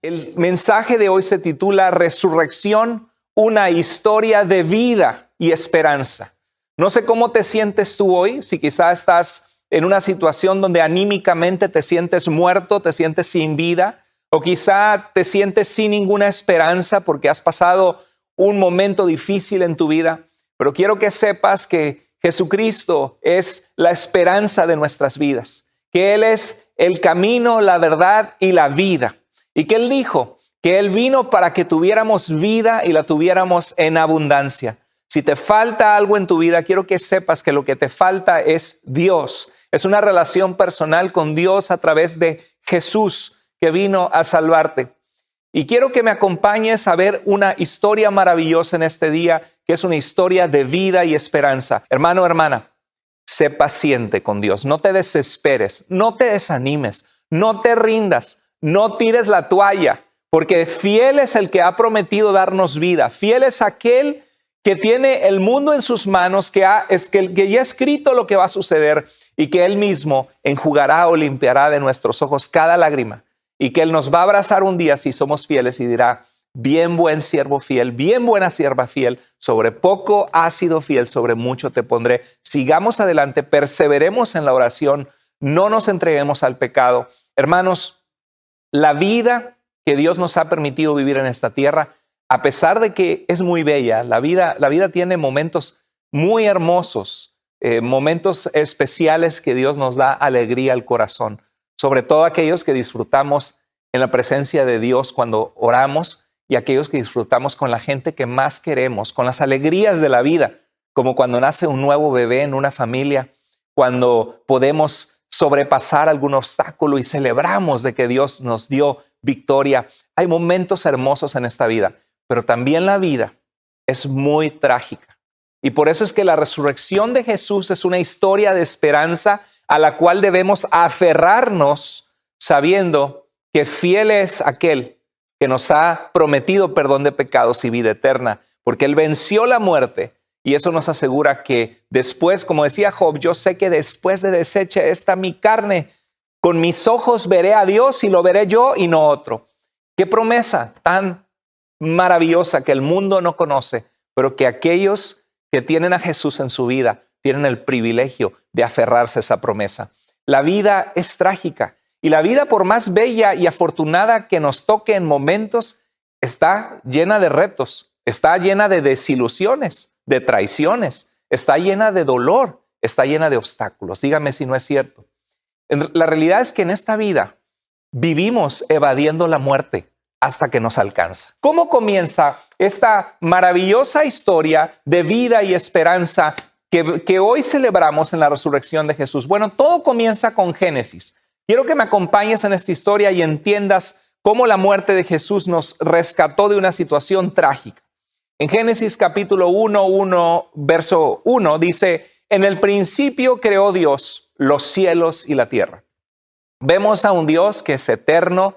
El mensaje de hoy se titula Resurrección, una historia de vida y esperanza. No sé cómo te sientes tú hoy, si quizás estás en una situación donde anímicamente te sientes muerto, te sientes sin vida, o quizá te sientes sin ninguna esperanza porque has pasado un momento difícil en tu vida. Pero quiero que sepas que Jesucristo es la esperanza de nuestras vidas, que Él es el camino, la verdad y la vida. Y que Él dijo que Él vino para que tuviéramos vida y la tuviéramos en abundancia. Si te falta algo en tu vida, quiero que sepas que lo que te falta es Dios. Es una relación personal con Dios a través de Jesús que vino a salvarte. Y quiero que me acompañes a ver una historia maravillosa en este día, que es una historia de vida y esperanza. Hermano, hermana, sé paciente con Dios. No te desesperes, no te desanimes, no te rindas. No tires la toalla, porque fiel es el que ha prometido darnos vida. Fiel es aquel que tiene el mundo en sus manos, que ya ha escrito lo que va a suceder y que Él mismo enjugará o limpiará de nuestros ojos cada lágrima. Y que Él nos va a abrazar un día si somos fieles y dirá, bien buen siervo fiel, bien buena sierva fiel, sobre poco has sido fiel, sobre mucho te pondré. Sigamos adelante, perseveremos en la oración, no nos entreguemos al pecado. Hermanos, la vida que Dios nos ha permitido vivir en esta tierra, a pesar de que es muy bella, la vida tiene momentos muy hermosos, momentos especiales que Dios nos da alegría al corazón, sobre todo aquellos que disfrutamos en la presencia de Dios cuando oramos y aquellos que disfrutamos con la gente que más queremos, con las alegrías de la vida, como cuando nace un nuevo bebé en una familia, cuando podemos sobrepasar algún obstáculo y celebramos de que Dios nos dio victoria. Hay momentos hermosos en esta vida, pero también la vida es muy trágica. Y por eso es que la resurrección de Jesús es una historia de esperanza a la cual debemos aferrarnos sabiendo que fiel es aquel que nos ha prometido perdón de pecados y vida eterna, porque Él venció la muerte. Y eso nos asegura que después, como decía Job, yo sé que después de deseche esta mi carne, con mis ojos veré a Dios y lo veré yo y no otro. Qué promesa tan maravillosa que el mundo no conoce, pero que aquellos que tienen a Jesús en su vida tienen el privilegio de aferrarse a esa promesa. La vida es trágica y la vida, por más bella y afortunada que nos toque en momentos, está llena de retos, está llena de desilusiones, de traiciones, está llena de dolor, está llena de obstáculos. Dígame si no es cierto. La realidad es que en esta vida vivimos evadiendo la muerte hasta que nos alcanza. ¿Cómo comienza esta maravillosa historia de vida y esperanza que hoy celebramos en la resurrección de Jesús? Bueno, todo comienza con Génesis. Quiero que me acompañes en esta historia y entiendas cómo la muerte de Jesús nos rescató de una situación trágica. En Génesis capítulo 1, verso 1 dice, en el principio creó Dios los cielos y la tierra. Vemos a un Dios que es eterno,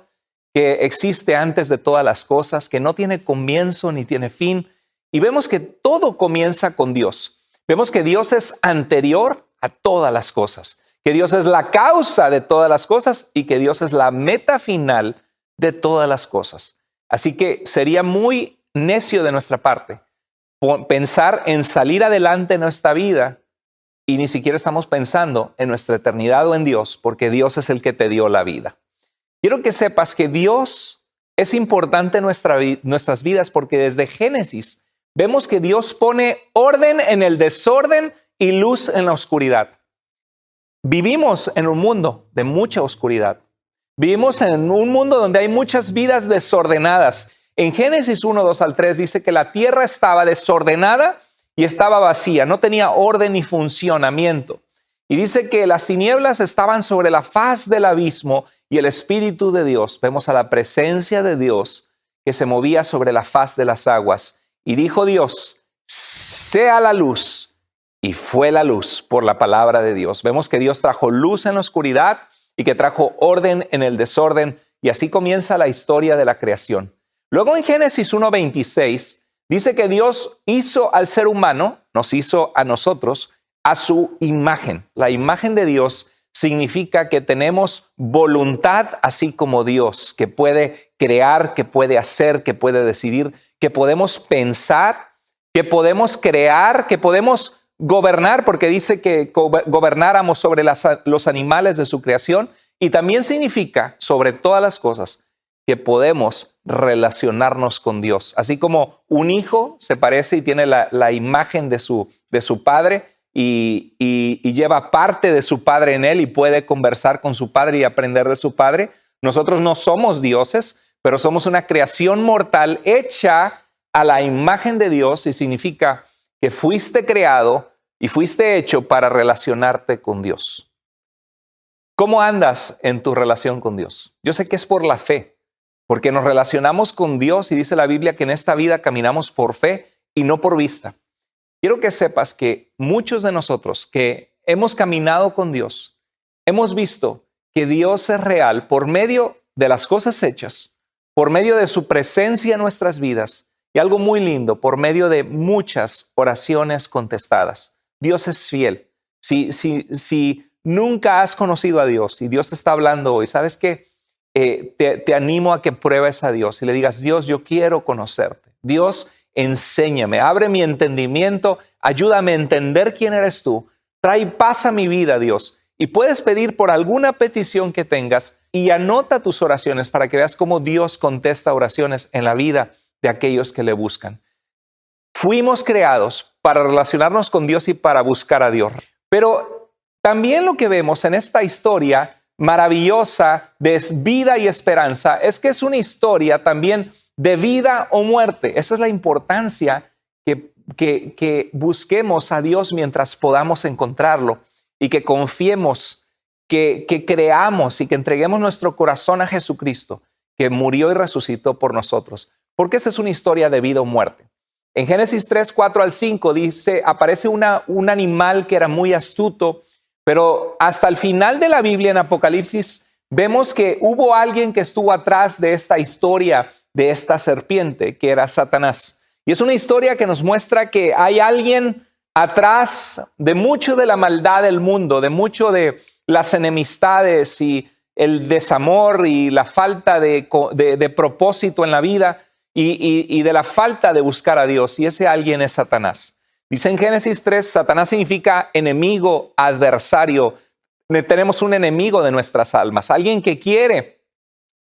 que existe antes de todas las cosas, que no tiene comienzo ni tiene fin. Y vemos que todo comienza con Dios. Vemos que Dios es anterior a todas las cosas, que Dios es la causa de todas las cosas y que Dios es la meta final de todas las cosas. Así que sería muy necio de nuestra parte pensar en salir adelante en nuestra vida y ni siquiera estamos pensando en nuestra eternidad o en Dios, porque Dios es el que te dio la vida. Quiero que sepas que Dios es importante en nuestras vidas porque desde Génesis vemos que Dios pone orden en el desorden y luz en la oscuridad. Vivimos en un mundo de mucha oscuridad. Vivimos en un mundo donde hay muchas vidas desordenadas. En Génesis 1, 2 al 3 dice que la tierra estaba desordenada y estaba vacía, no tenía orden ni funcionamiento. Y dice que las tinieblas estaban sobre la faz del abismo y el Espíritu de Dios, vemos a la presencia de Dios que se movía sobre la faz de las aguas. Y dijo Dios, sea la luz, y fue la luz por la palabra de Dios. Vemos que Dios trajo luz en la oscuridad y que trajo orden en el desorden, y así comienza la historia de la creación. Luego en Génesis 1:26 dice que Dios hizo al ser humano, nos hizo a nosotros, a su imagen. La imagen de Dios significa que tenemos voluntad así como Dios, que puede crear, que puede hacer, que puede decidir, que podemos pensar, que podemos crear, que podemos gobernar, porque dice que gobernáramos sobre los animales de su creación, y también significa, sobre todas las cosas, que podemos relacionarnos con Dios. Así como un hijo se parece y tiene la imagen de su padre y lleva parte de su padre en él y puede conversar con su padre y aprender de su padre. Nosotros no somos dioses, pero somos una creación mortal hecha a la imagen de Dios, y significa que fuiste creado y fuiste hecho para relacionarte con Dios. ¿Cómo andas en tu relación con Dios? Yo sé que es por la fe, porque nos relacionamos con Dios y dice la Biblia que en esta vida caminamos por fe y no por vista. Quiero que sepas que muchos de nosotros que hemos caminado con Dios, hemos visto que Dios es real por medio de las cosas hechas, por medio de su presencia en nuestras vidas y algo muy lindo, por medio de muchas oraciones contestadas. Dios es fiel. Si nunca has conocido a Dios y Dios te está hablando hoy, ¿sabes qué? Te animo a que pruebes a Dios y le digas: Dios, yo quiero conocerte. Dios, enséñame, abre mi entendimiento, ayúdame a entender quién eres tú. Trae paz a mi vida, Dios. Y puedes pedir por alguna petición que tengas y anota tus oraciones para que veas cómo Dios contesta oraciones en la vida de aquellos que le buscan. Fuimos creados para relacionarnos con Dios y para buscar a Dios. Pero también lo que vemos en esta historia maravillosa de vida y esperanza es que es una historia también de vida o muerte. Esa es la importancia que busquemos a Dios mientras podamos encontrarlo y que confiemos, que creamos y que entreguemos nuestro corazón a Jesucristo, que murió y resucitó por nosotros. Porque esa es una historia de vida o muerte. En Génesis 3, 4 al 5 dice, aparece un animal que era muy astuto, pero hasta el final de la Biblia, en Apocalipsis, vemos que hubo alguien que estuvo atrás de esta historia, de esta serpiente, que era Satanás. Y es una historia que nos muestra que hay alguien atrás de mucho de la maldad del mundo, de mucho de las enemistades y el desamor y la falta de propósito en la vida y de la falta de buscar a Dios. Y ese alguien es Satanás. Dice en Génesis 3, Satanás significa enemigo, adversario. Tenemos un enemigo de nuestras almas, alguien que quiere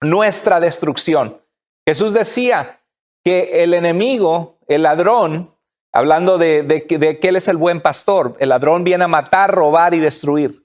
nuestra destrucción. Jesús decía que el enemigo, el ladrón, hablando de que Él es el buen pastor, el ladrón viene a matar, robar y destruir,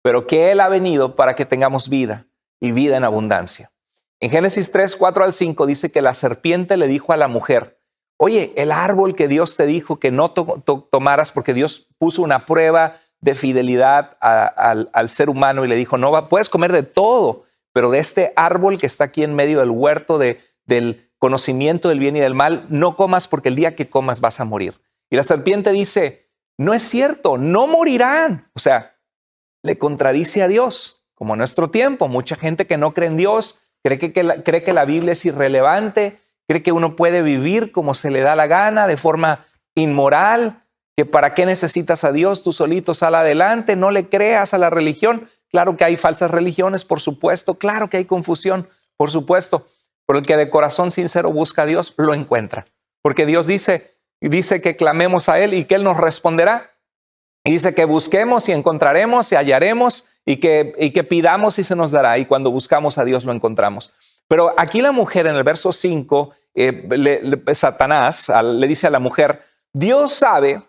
pero que Él ha venido para que tengamos vida y vida en abundancia. En Génesis 3, 4 al 5 dice que la serpiente le dijo a la mujer: oye, el árbol que Dios te dijo que no tomaras, porque Dios puso una prueba de fidelidad al ser humano y le dijo: no, puedes comer de todo, pero de este árbol que está aquí en medio del huerto del conocimiento del bien y del mal, no comas, porque el día que comas vas a morir. Y la serpiente dice: no es cierto, no morirán. O sea, le contradice a Dios. Como en nuestro tiempo, mucha gente que no cree en Dios, cree que la Biblia es irrelevante, cree que uno puede vivir como se le da la gana, de forma inmoral, que para qué necesitas a Dios, tú solito sal adelante, no le creas a la religión. Claro que hay falsas religiones, por supuesto, claro que hay confusión, por supuesto, pero el que de corazón sincero busca a Dios, lo encuentra. Porque Dios dice que clamemos a Él y que Él nos responderá. Y dice que busquemos y encontraremos y hallaremos y que pidamos y se nos dará. Y cuando buscamos a Dios lo encontramos. Pero aquí la mujer en el verso 5, Satanás le dice a la mujer: Dios sabe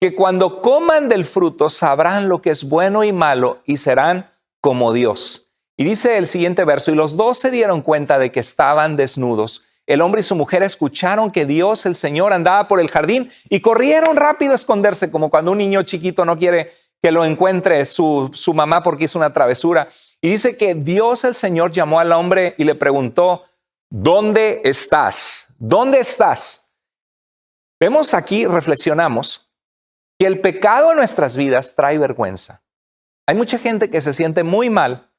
que cuando coman del fruto sabrán lo que es bueno y malo y serán como Dios. Y dice el siguiente verso: y los dos se dieron cuenta de que estaban desnudos. El hombre y su mujer escucharon que Dios, el Señor, andaba por el jardín y corrieron rápido a esconderse, como cuando un niño chiquito no quiere que lo encuentre su mamá porque hizo una travesura. Y dice que Dios, el Señor, llamó al hombre y le preguntó: ¿dónde estás? ¿Dónde estás? Vemos aquí, reflexionamos, que el pecado en nuestras vidas trae vergüenza. Hay mucha gente que se siente muy mal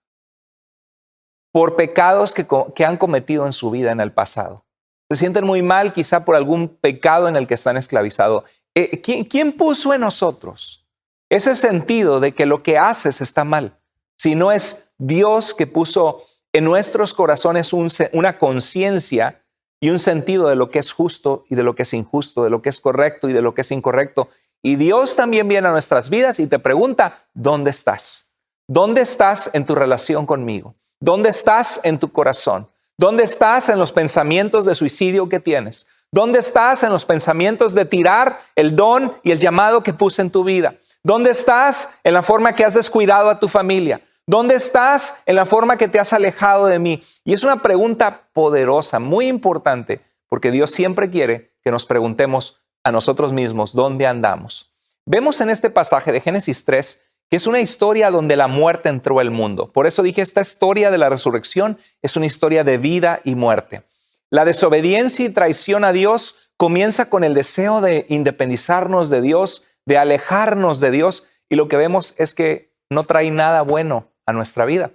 por pecados que han cometido en su vida en el pasado. Se sienten muy mal quizá por algún pecado en el que están esclavizados. ¿Quién puso en nosotros ese sentido de que lo que haces está mal? sino es Dios que puso en nuestros corazones una conciencia y un sentido de lo que es justo y de lo que es injusto, de lo que es correcto y de lo que es incorrecto. Y Dios también viene a nuestras vidas y te pregunta, ¿dónde estás? ¿Dónde estás en tu relación conmigo? ¿Dónde estás en tu corazón? ¿Dónde estás en los pensamientos de suicidio que tienes? ¿Dónde estás en los pensamientos de tirar el don y el llamado que puse en tu vida? ¿Dónde estás en la forma que has descuidado a tu familia? ¿Dónde estás en la forma que te has alejado de mí? Y es una pregunta poderosa, muy importante, porque Dios siempre quiere que nos preguntemos a nosotros mismos dónde andamos. Vemos en este pasaje de Génesis 3 que es una historia donde la muerte entró al mundo. Por eso dije, esta historia de la resurrección es una historia de vida y muerte. La desobediencia y traición a Dios comienza con el deseo de independizarnos de Dios, de alejarnos de Dios, y lo que vemos es que no trae nada bueno a nuestra vida.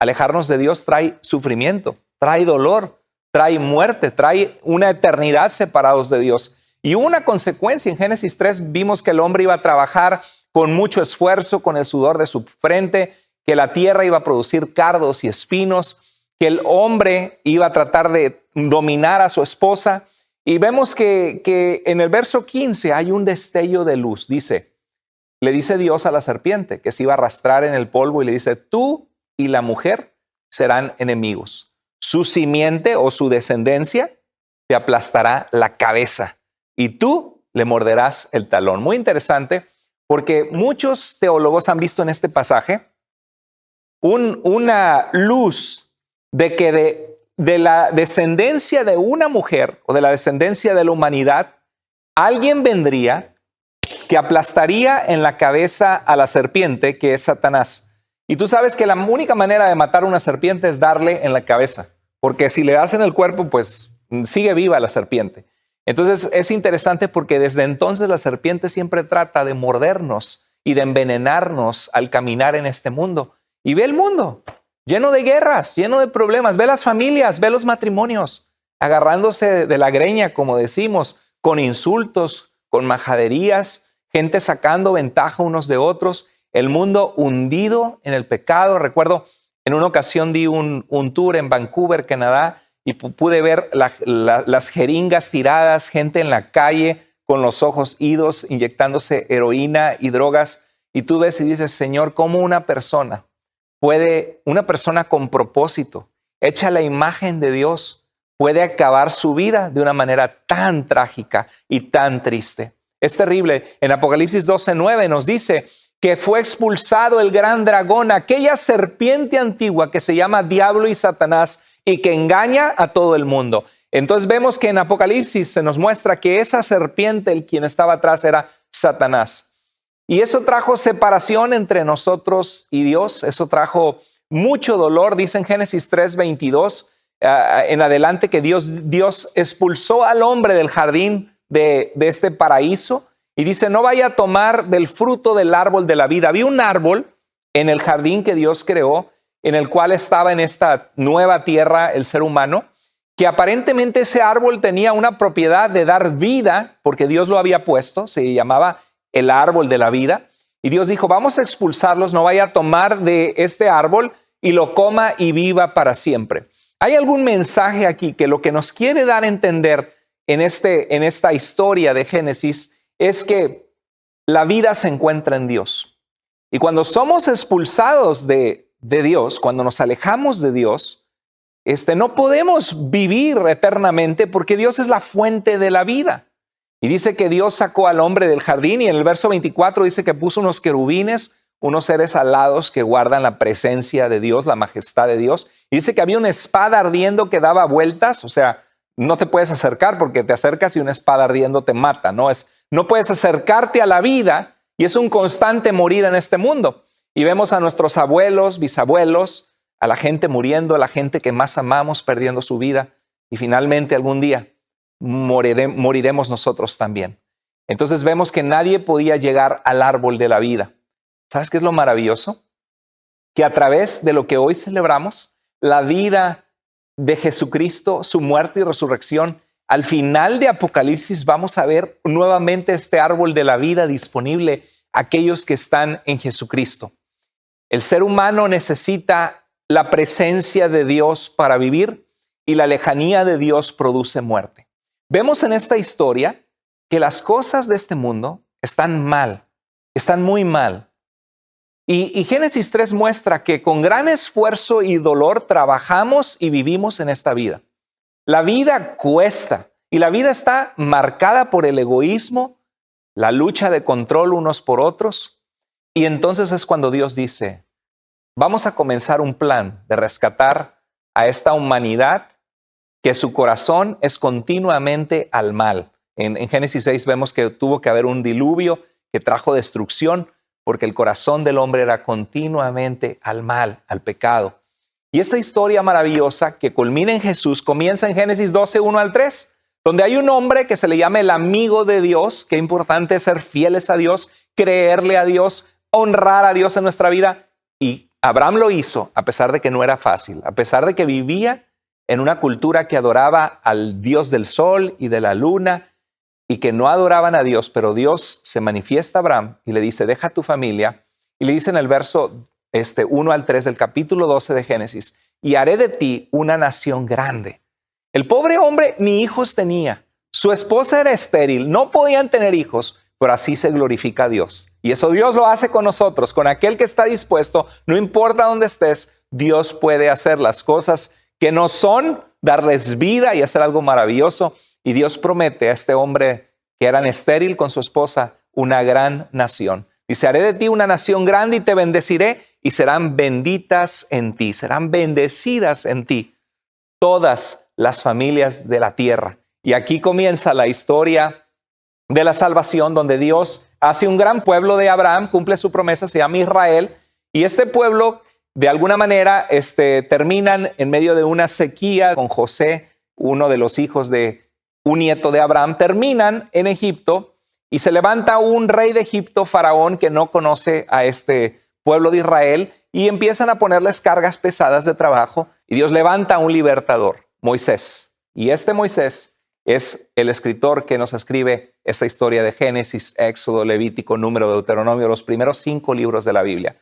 Alejarnos de Dios trae sufrimiento, trae dolor, trae muerte, trae una eternidad separados de Dios. Y una consecuencia, en Génesis 3 vimos que el hombre iba a trabajar con mucho esfuerzo, con el sudor de su frente, que la tierra iba a producir cardos y espinos, que el hombre iba a tratar de dominar a su esposa. Y vemos que en el verso 15 hay un destello de luz. Le dice Dios a la serpiente que se iba a arrastrar en el polvo y le dice, tú y la mujer serán enemigos. Su simiente o su descendencia te aplastará la cabeza y tú le morderás el talón. Muy interesante porque muchos teólogos han visto en este pasaje una luz de que de la descendencia de una mujer o de la descendencia de la humanidad, alguien vendría que aplastaría en la cabeza a la serpiente, que es Satanás. Y tú sabes que la única manera de matar a una serpiente es darle en la cabeza, porque si le das en el cuerpo, pues sigue viva la serpiente. Entonces es interesante porque desde entonces la serpiente siempre trata de mordernos y de envenenarnos al caminar en este mundo. Y ve el mundo lleno de guerras, lleno de problemas. Ve las familias, ve los matrimonios, agarrándose de la greña, como decimos, con insultos, con majaderías, gente sacando ventaja unos de otros, el mundo hundido en el pecado. Recuerdo, en una ocasión di un tour en Vancouver, Canadá, y pude ver las jeringas tiradas, gente en la calle con los ojos idos, inyectándose heroína y drogas. Y tú ves y dices, Señor, ¿cómo una persona con propósito, hecha a la imagen de Dios, puede acabar su vida de una manera tan trágica y tan triste? Es terrible. En Apocalipsis 12:9 nos dice que fue expulsado el gran dragón, aquella serpiente antigua que se llama Diablo y Satanás y que engaña a todo el mundo. Entonces vemos que en Apocalipsis se nos muestra que esa serpiente, el quien estaba atrás, era Satanás. Y eso trajo separación entre nosotros y Dios. Eso trajo mucho dolor. Dice en Génesis 3:22 en adelante que Dios expulsó al hombre del jardín de este paraíso. Y dice, no vaya a tomar del fruto del árbol de la vida. Había un árbol en el jardín que Dios creó, en el cual estaba en esta nueva tierra el ser humano, que aparentemente ese árbol tenía una propiedad de dar vida, porque Dios lo había puesto, se llamaba el árbol de la vida. Y Dios dijo, vamos a expulsarlos, no vaya a tomar de este árbol y lo coma y viva para siempre. Hay algún mensaje aquí que lo que nos quiere dar a entender en esta historia de Génesis es que la vida se encuentra en Dios. Y cuando somos expulsados de Dios, cuando nos alejamos de Dios, no podemos vivir eternamente porque Dios es la fuente de la vida. Y dice que Dios sacó al hombre del jardín y en el verso 24 dice que puso unos querubines, unos seres alados que guardan la presencia de Dios, la majestad de Dios. Y dice que había una espada ardiendo que daba vueltas, o sea, no te puedes acercar porque te acercas y una espada ardiendo te mata, no puedes acercarte a la vida y es un constante morir en este mundo. Y vemos a nuestros abuelos, bisabuelos, a la gente muriendo, a la gente que más amamos perdiendo su vida y finalmente algún día moriremos nosotros también. Entonces vemos que nadie podía llegar al árbol de la vida. ¿Sabes qué es lo maravilloso? Que a través de lo que hoy celebramos, la vida de Jesucristo, su muerte y resurrección, al final de Apocalipsis vamos a ver nuevamente este árbol de la vida disponible a aquellos que están en Jesucristo. El ser humano necesita la presencia de Dios para vivir y la lejanía de Dios produce muerte. Vemos en esta historia que las cosas de este mundo están mal, están muy mal. Y Génesis 3 muestra que con gran esfuerzo y dolor trabajamos y vivimos en esta vida. La vida cuesta y la vida está marcada por el egoísmo, la lucha de control unos por otros. Y entonces es cuando Dios dice, vamos a comenzar un plan de rescatar a esta humanidad que su corazón es continuamente al mal. En Génesis 6 vemos que tuvo que haber un diluvio que trajo destrucción porque el corazón del hombre era continuamente al mal, al pecado. Y esta historia maravillosa que culmina en Jesús comienza en Génesis 12, 1 al 3, donde hay un hombre que se le llama el amigo de Dios. Qué importante es ser fieles a Dios, creerle a Dios, honrar a Dios en nuestra vida. Y Abraham lo hizo a pesar de que no era fácil, a pesar de que vivía en una cultura que adoraba al Dios del sol y de la luna y que no adoraban a Dios, pero Dios se manifiesta a Abraham y le dice, deja tu familia. Y le dice en el verso 1 al 3 del capítulo 12 de Génesis, y haré de ti una nación grande. El pobre hombre ni hijos tenía, su esposa era estéril, no podían tener hijos, pero así se glorifica a Dios. Y eso Dios lo hace con nosotros, con aquel que está dispuesto, no importa dónde estés, Dios puede hacer las cosas que no son, darles vida y hacer algo maravilloso. Y Dios promete a este hombre que era estéril con su esposa una gran nación. Dice, haré de ti una nación grande y te bendeciré y serán benditas en ti, serán bendecidas en ti todas las familias de la tierra. Y aquí comienza la historia de la salvación, donde Dios hace un gran pueblo de Abraham, cumple su promesa, se llama Israel, y este pueblo de alguna manera terminan en medio de una sequía con José, uno de los hijos de un nieto de Abraham, terminan en Egipto y se levanta un rey de Egipto, Faraón, que no conoce a este pueblo de Israel y empiezan a ponerles cargas pesadas de trabajo y Dios levanta a un libertador, Moisés. Y este Moisés es el escritor que nos escribe esta historia de Génesis, Éxodo, Levítico, Número, Deuteronomio, los primeros 5 libros de la Biblia.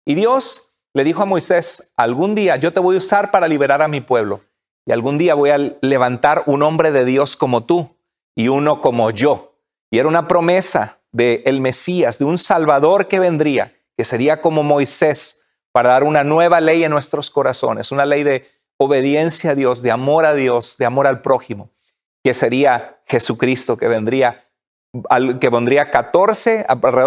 Y Dios le dijo a Moisés, algún día yo te voy a usar para liberar a mi pueblo y algún día voy a levantar un hombre de Dios como tú y uno como yo. Y era una promesa del Mesías, de un Salvador que vendría, que sería como Moisés, para dar una nueva ley en nuestros corazones, una ley de obediencia a Dios, de amor a Dios, de amor al prójimo, que sería Jesucristo, que vendría alrededor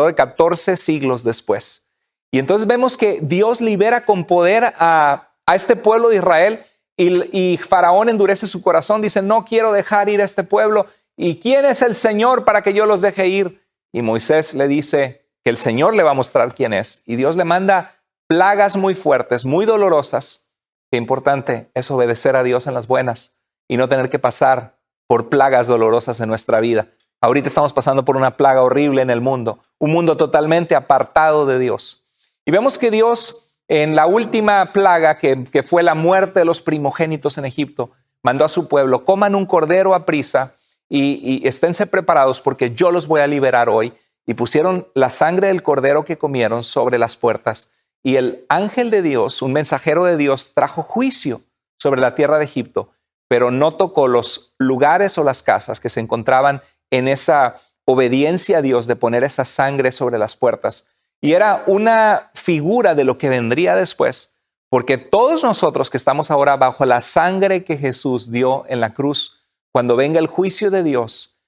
de 14 siglos después. Y entonces vemos que Dios libera con poder a este pueblo de Israel y Faraón endurece su corazón, dice, no quiero dejar ir a este pueblo. ¿Y quién es el Señor para que yo los deje ir? Y Moisés le dice que el Señor le va a mostrar quién es. Y Dios le manda plagas muy fuertes, muy dolorosas. Qué importante es obedecer a Dios en las buenas y no tener que pasar por plagas dolorosas en nuestra vida. Ahorita estamos pasando por una plaga horrible en el mundo, un mundo totalmente apartado de Dios. Y vemos que Dios, en la última plaga, que fue la muerte de los primogénitos en Egipto, mandó a su pueblo, coman un cordero a prisa y esténse preparados porque yo los voy a liberar hoy. Y pusieron la sangre del cordero que comieron sobre las puertas. Y el ángel de Dios, un mensajero de Dios, trajo juicio sobre la tierra de Egipto, pero no tocó los lugares o las casas que se encontraban en esa obediencia a Dios de poner esa sangre sobre las puertas. Y era una figura de lo que vendría después, porque todos nosotros que estamos ahora bajo la sangre que Jesús dio en la cruz, cuando venga el juicio de Dios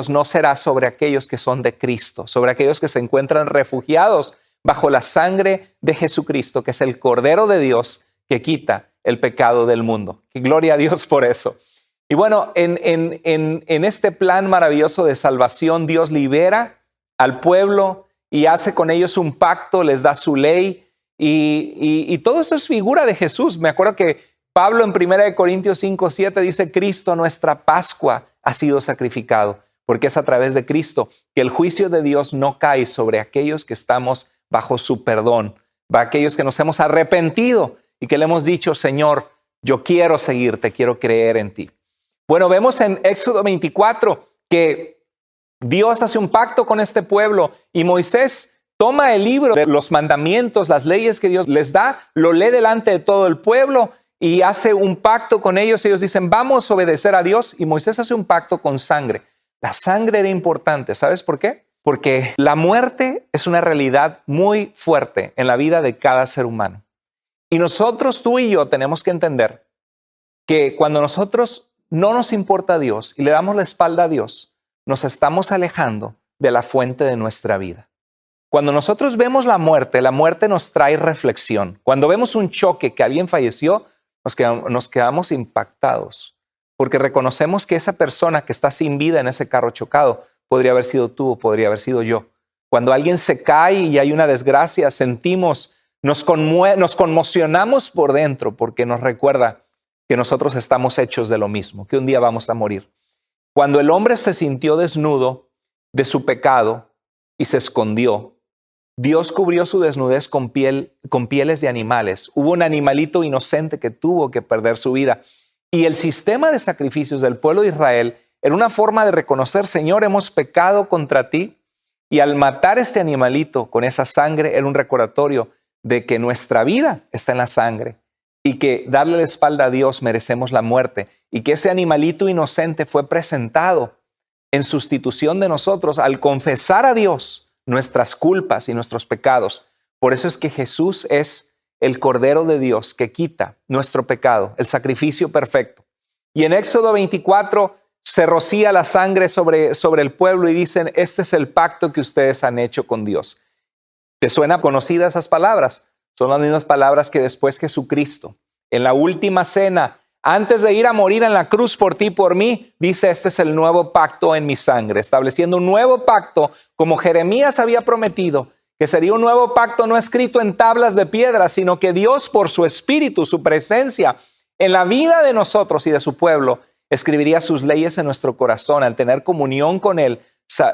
no será sobre aquellos que son de Cristo, sobre aquellos que se encuentran refugiados bajo la sangre de Jesucristo, que es el Cordero de Dios que quita el pecado del mundo. Y gloria a Dios por eso. Y bueno, en este plan maravilloso de salvación, Dios libera al pueblo y hace con ellos un pacto, les da su ley y todo esto es figura de Jesús. Me acuerdo que Pablo en 1 Corintios 5:7 dice, Cristo, nuestra Pascua, ha sido sacrificado, porque es a través de Cristo que el juicio de Dios no cae sobre aquellos que estamos bajo su perdón, aquellos que nos hemos arrepentido y que le hemos dicho, Señor, yo quiero seguirte, quiero creer en ti. Bueno, vemos en Éxodo 24 que Dios hace un pacto con este pueblo y Moisés toma el libro de los mandamientos, las leyes que Dios les da, lo lee delante de todo el pueblo y hace un pacto con ellos. Ellos dicen, vamos a obedecer a Dios, y Moisés hace un pacto con sangre. La sangre era importante. ¿Sabes por qué? Porque la muerte es una realidad muy fuerte en la vida de cada ser humano. Y nosotros, tú y yo, tenemos que entender que cuando nosotros no nos importa Dios y le damos la espalda a Dios, nos estamos alejando de la fuente de nuestra vida. Cuando nosotros vemos la muerte nos trae reflexión. Cuando vemos un choque, que alguien falleció, nos quedamos impactados, porque reconocemos que esa persona que está sin vida en ese carro chocado podría haber sido tú o podría haber sido yo. Cuando alguien se cae y hay una desgracia, sentimos, nos conmocionamos por dentro, porque nos recuerda que nosotros estamos hechos de lo mismo, que un día vamos a morir. Cuando el hombre se sintió desnudo de su pecado y se escondió, Dios cubrió su desnudez con pieles de animales. Hubo un animalito inocente que tuvo que perder su vida. Y el sistema de sacrificios del pueblo de Israel era una forma de reconocer, Señor, hemos pecado contra ti. Y al matar este animalito con esa sangre era un recordatorio de que nuestra vida está en la sangre y que darle la espalda a Dios merecemos la muerte, y que ese animalito inocente fue presentado en sustitución de nosotros al confesar a Dios nuestras culpas y nuestros pecados. Por eso es que Jesús es el Cordero de Dios que quita nuestro pecado, el sacrificio perfecto. Y en Éxodo 24 se rocía la sangre sobre el pueblo y dicen, este es el pacto que ustedes han hecho con Dios. ¿Te suena conocida esas palabras? Son las mismas palabras que después Jesucristo, en la última cena, antes de ir a morir en la cruz por ti y por mí, dice, este es el nuevo pacto en mi sangre, estableciendo un nuevo pacto, como Jeremías había prometido, que sería un nuevo pacto no escrito en tablas de piedra, sino que Dios, por su Espíritu, su presencia en la vida de nosotros y de su pueblo, escribiría sus leyes en nuestro corazón. Al tener comunión con Él,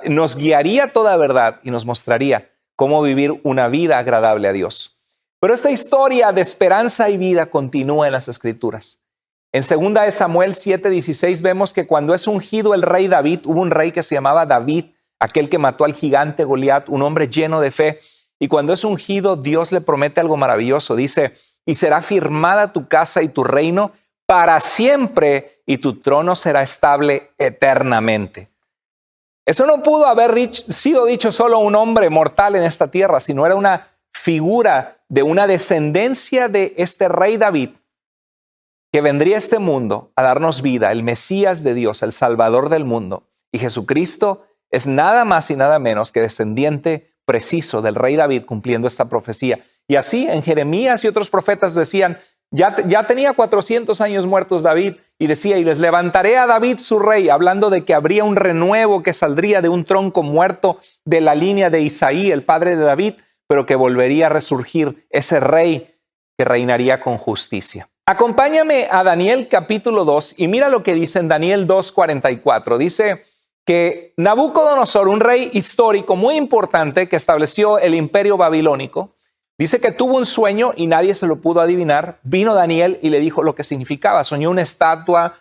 nos guiaría a toda verdad y nos mostraría cómo vivir una vida agradable a Dios. Pero esta historia de esperanza y vida continúa en las Escrituras. En 2 Samuel 7:16 vemos que cuando es ungido el rey David, hubo un rey que se llamaba David, aquel que mató al gigante Goliat, un hombre lleno de fe. Y cuando es ungido, Dios le promete algo maravilloso. Dice, y será firmada tu casa y tu reino para siempre, y tu trono será estable eternamente. Eso no pudo haber sido dicho solo un hombre mortal en esta tierra, sino era una figura de una descendencia de este rey David, que vendría a este mundo a darnos vida, el Mesías de Dios, el Salvador del mundo. Y Jesucristo es nada más y nada menos que descendiente preciso del rey David, cumpliendo esta profecía. Y así en Jeremías y otros profetas decían, ya tenía 400 años muertos David, y decía, y les levantaré a David su rey, hablando de que habría un renuevo que saldría de un tronco muerto de la línea de Isaí, el padre de David, pero que volvería a resurgir ese rey que reinaría con justicia. Acompáñame a Daniel capítulo 2 y mira lo que dice en Daniel 2:44. Dice que Nabucodonosor, un rey histórico muy importante que estableció el imperio babilónico, dice que tuvo un sueño y nadie se lo pudo adivinar. Vino Daniel y le dijo lo que significaba. Soñó una estatua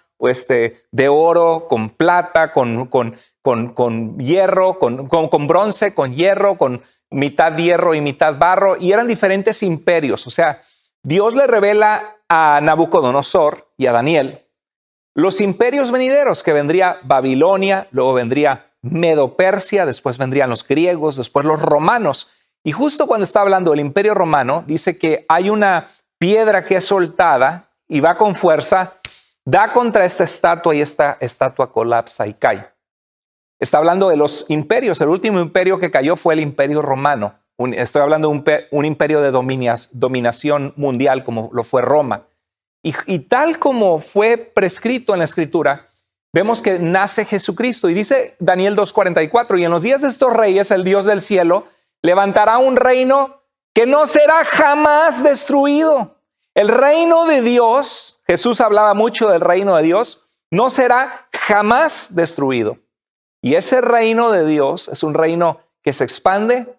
de oro, con plata, con hierro, con bronce, con hierro, con mitad hierro y mitad barro, y eran diferentes imperios. O sea, Dios le revela a Nabucodonosor y a Daniel los imperios venideros, que vendría Babilonia, luego vendría Medo-Persia, después vendrían los griegos, después los romanos. Y justo cuando está hablando del imperio romano, dice que hay una piedra que es soltada y va con fuerza, da contra esta estatua y esta estatua colapsa y cae. Está hablando de los imperios. El último imperio que cayó fue el imperio romano. Estoy hablando de un imperio de dominación mundial como lo fue Roma. Y tal como fue prescrito en la Escritura, vemos que nace Jesucristo. Y dice Daniel 2:44, y en los días de estos reyes, el Dios del cielo levantará un reino que no será jamás destruido. El reino de Dios, Jesús hablaba mucho del reino de Dios, no será jamás destruido. Y ese reino de Dios es un reino que se expande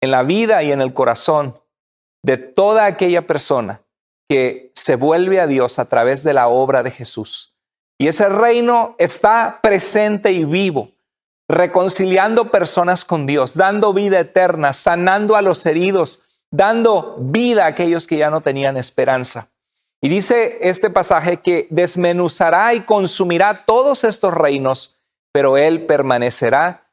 en la vida y en el corazón de toda aquella persona que se vuelve a Dios a través de la obra de Jesús. Y ese reino está presente y vivo. reconciliando personas con Dios, dando vida eterna, sanando a los heridos, dando vida a aquellos que ya no tenían esperanza. Y dice este pasaje que desmenuzará y consumirá todos estos reinos, pero Él permanecerá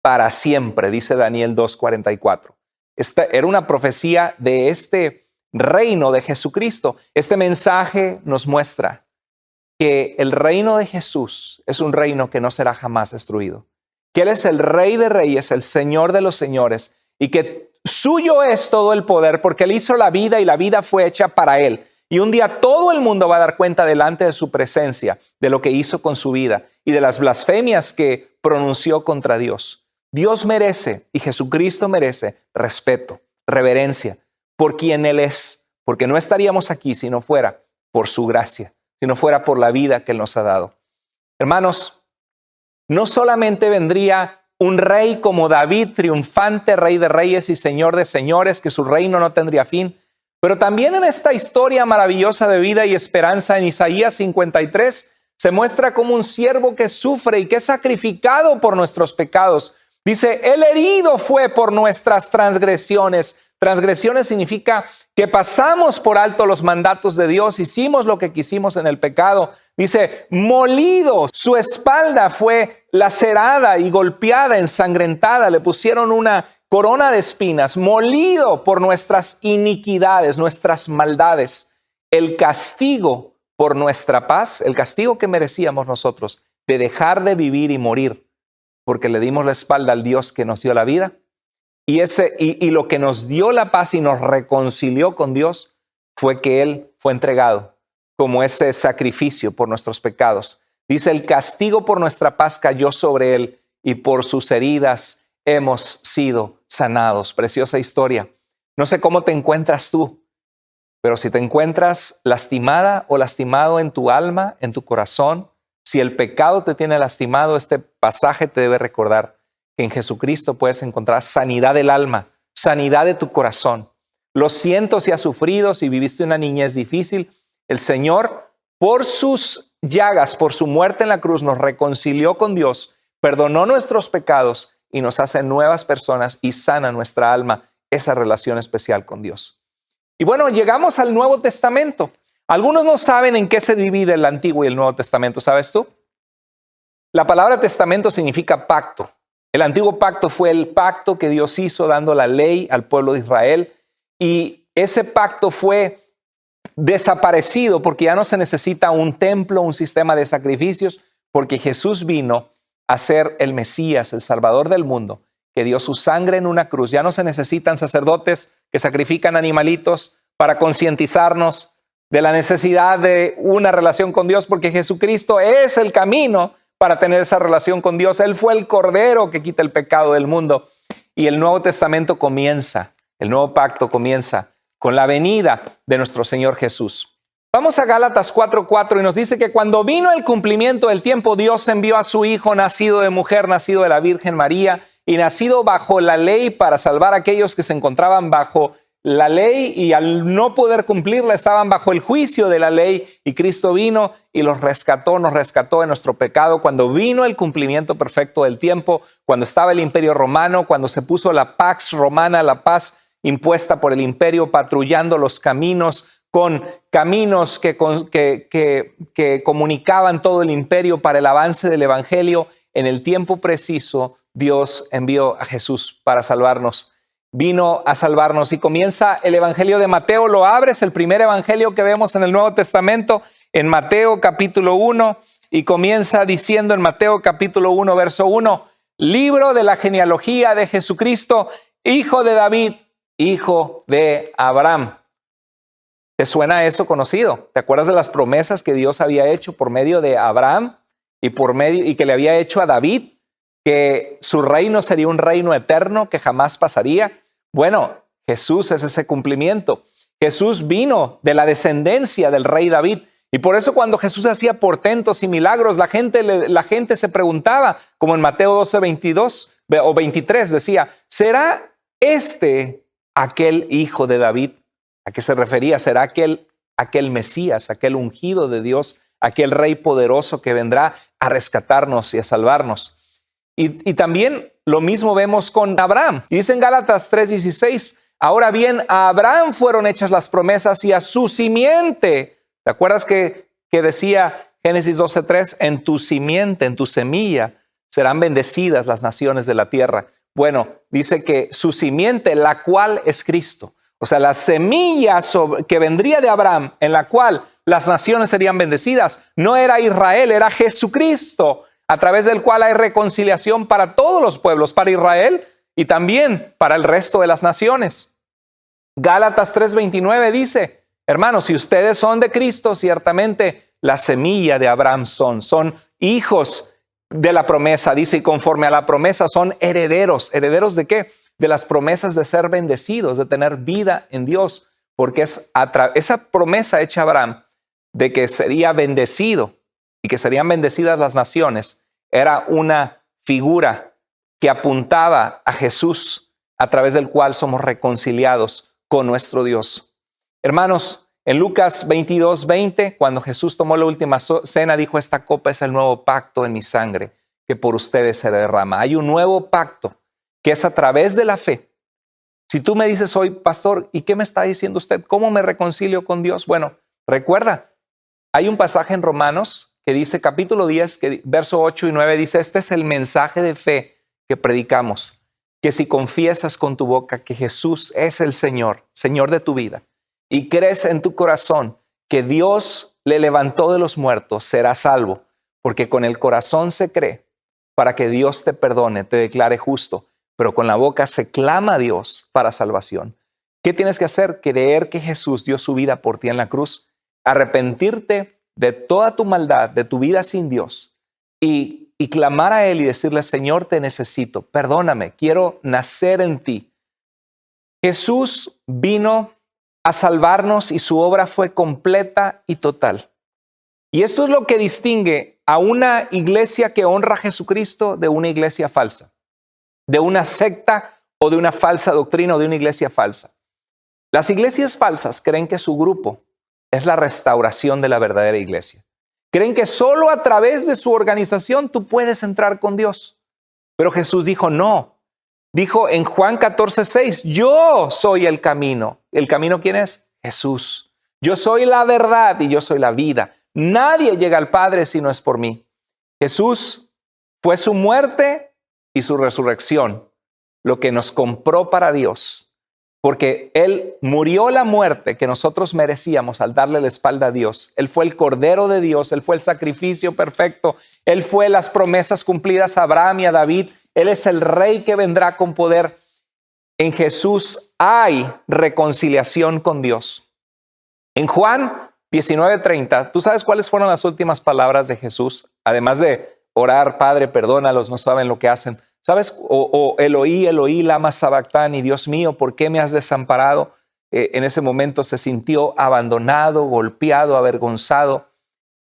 para siempre, dice Daniel 2:44. Esta era una profecía de este reino de Jesucristo. Este mensaje nos muestra que el reino de Jesús es un reino que no será jamás destruido, que Él es el Rey de Reyes, el Señor de los Señores, y que suyo es todo el poder, porque Él hizo la vida y la vida fue hecha para Él. Y un día todo el mundo va a dar cuenta delante de su presencia de lo que hizo con su vida y de las blasfemias que pronunció contra Dios. Dios merece y Jesucristo merece respeto, reverencia por quien Él es, porque no estaríamos aquí si no fuera por su gracia, si no fuera por la vida que Él nos ha dado. Hermanos, no solamente vendría un rey como David, triunfante, rey de reyes y señor de señores, que su reino no tendría fin, pero también en esta historia maravillosa de vida y esperanza en Isaías 53 se muestra como un siervo que sufre y que es sacrificado por nuestros pecados. Dice, Él herido fue por nuestras transgresiones. Transgresiones significa que pasamos por alto los mandatos de Dios, hicimos lo que quisimos en el pecado. Dice, molido, su espalda fue lacerada y golpeada, ensangrentada, le pusieron una corona de espinas, molido por nuestras iniquidades, nuestras maldades. El castigo por nuestra paz, el castigo que merecíamos nosotros de dejar de vivir y morir, porque le dimos la espalda al Dios que nos dio la vida, y lo que nos dio la paz y nos reconcilió con Dios fue que Él fue entregado como ese sacrificio por nuestros pecados. Dice, el castigo por nuestra paz cayó sobre Él y por sus heridas hemos sido sanados. Preciosa historia. No sé cómo te encuentras tú, pero si te encuentras lastimada o lastimado en tu alma, en tu corazón, si el pecado te tiene lastimado, este pasaje te debe recordar que en Jesucristo puedes encontrar sanidad del alma, sanidad de tu corazón. Lo siento si has sufrido, si viviste una niñez difícil. El Señor, por sus llagas, por su muerte en la cruz, nos reconcilió con Dios, perdonó nuestros pecados y nos hace nuevas personas y sana nuestra alma, esa relación especial con Dios. Y bueno, llegamos al Nuevo Testamento. Algunos no saben en qué se divide el Antiguo y el Nuevo Testamento, ¿sabes tú? La palabra testamento significa pacto. El antiguo pacto fue el pacto que Dios hizo dando la ley al pueblo de Israel, y ese pacto fue desaparecido porque ya no se necesita un templo, un sistema de sacrificios, porque Jesús vino a ser el Mesías, el Salvador del mundo, que dio su sangre en una cruz. Ya no se necesitan sacerdotes que sacrifican animalitos para concientizarnos de la necesidad de una relación con Dios, porque Jesucristo es el camino para tener esa relación con Dios. Él fue el Cordero que quita el pecado del mundo. Y el Nuevo Testamento comienza, el nuevo pacto comienza con la venida de nuestro Señor Jesús. Vamos a Gálatas 4:4 y nos dice que cuando vino el cumplimiento del tiempo, Dios envió a su Hijo, nacido de mujer, nacido de la Virgen María y nacido bajo la ley, para salvar a aquellos que se encontraban bajo la ley y al no poder cumplirla estaban bajo el juicio de la ley, y Cristo vino y los rescató, nos rescató de nuestro pecado. Cuando vino el cumplimiento perfecto del tiempo, cuando estaba el Imperio Romano, cuando se puso la Pax Romana, la paz impuesta por el imperio, patrullando los caminos con caminos que comunicaban todo el imperio para el avance del evangelio, en el tiempo preciso Dios envió a Jesús para salvarnos. Vino a salvarnos y comienza el Evangelio de Mateo. Lo abres, el primer evangelio que vemos en el Nuevo Testamento, en Mateo capítulo 1, y comienza diciendo en Mateo capítulo 1, verso 1, libro de la genealogía de Jesucristo, hijo de David, hijo de Abraham. ¿Te suena eso conocido? ¿Te acuerdas de las promesas que Dios había hecho por medio de Abraham y que le había hecho a David? Que su reino sería un reino eterno que jamás pasaría. Bueno, Jesús es ese cumplimiento. Jesús vino de la descendencia del rey David, y por eso cuando Jesús hacía portentos y milagros, la gente se preguntaba, como en Mateo 12, 22 o 23, decía, ¿será este aquel hijo de David? ¿A qué se refería? ¿Será aquel Mesías, aquel ungido de Dios, aquel rey poderoso que vendrá a rescatarnos y a salvarnos? Y también lo mismo vemos con Abraham. Y dice en Gálatas 3:16, ahora bien, a Abraham fueron hechas las promesas y a su simiente. ¿Te acuerdas que decía Génesis 12:3, en tu simiente, en tu semilla, serán bendecidas las naciones de la tierra? Bueno, dice que su simiente, la cual es Cristo. O sea, la semilla que vendría de Abraham, en la cual las naciones serían bendecidas, no era Israel, era Jesucristo, a través del cual hay reconciliación para todos los pueblos, para Israel y también para el resto de las naciones. Gálatas 3:29 dice, hermanos, si ustedes son de Cristo, ciertamente la semilla de Abraham son hijos de la promesa, dice, y conforme a la promesa son herederos. ¿Herederos de qué? De las promesas de ser bendecidos, de tener vida en Dios, porque es esa promesa hecha a Abraham de que sería bendecido y que serían bendecidas las naciones, era una figura que apuntaba a Jesús, a través del cual somos reconciliados con nuestro Dios. Hermanos, en Lucas 22:20, cuando Jesús tomó la última cena, dijo, esta copa es el nuevo pacto en mi sangre, que por ustedes se derrama. Hay un nuevo pacto que es a través de la fe. Si tú me dices hoy, pastor, ¿y qué me está diciendo usted? ¿Cómo me reconcilio con Dios? Bueno, recuerda, hay un pasaje en Romanos que dice, capítulo 10, verso 8 y 9, dice, este es el mensaje de fe que predicamos, que si confiesas con tu boca que Jesús es el Señor, Señor de tu vida, y crees en tu corazón que Dios le levantó de los muertos, serás salvo, porque con el corazón se cree para que Dios te perdone, te declare justo, pero con la boca se clama a Dios para salvación. ¿Qué tienes que hacer? Creer que Jesús dio su vida por ti en la cruz, arrepentirte de toda tu maldad, de tu vida sin Dios, y clamar a Él y decirle, Señor, te necesito, perdóname, quiero nacer en ti. Jesús vino a salvarnos y su obra fue completa y total. Y esto es lo que distingue a una iglesia que honra a Jesucristo de una iglesia falsa, de una secta o de una falsa doctrina o de una iglesia falsa. Las iglesias falsas creen que su grupo es la restauración de la verdadera iglesia. Creen que solo a través de su organización tú puedes entrar con Dios. Pero Jesús dijo no. Dijo en Juan 14:6, yo soy el camino. ¿El camino quién es? Jesús. Yo soy la verdad y yo soy la vida. Nadie llega al Padre si no es por mí. Jesús fue su muerte y su resurrección lo que nos compró para Dios. Porque Él murió la muerte que nosotros merecíamos al darle la espalda a Dios. Él fue el Cordero de Dios, Él fue el sacrificio perfecto, Él fue las promesas cumplidas a Abraham y a David. Él es el Rey que vendrá con poder. En Jesús hay reconciliación con Dios. En Juan 19:30, ¿tú sabes cuáles fueron las últimas palabras de Jesús? Además de orar, Padre, perdónalos, no saben lo que hacen. ¿Sabes? O Eloí, Eloí, lama sabactani, Dios mío, ¿por qué me has desamparado? En ese momento se sintió abandonado, golpeado, avergonzado.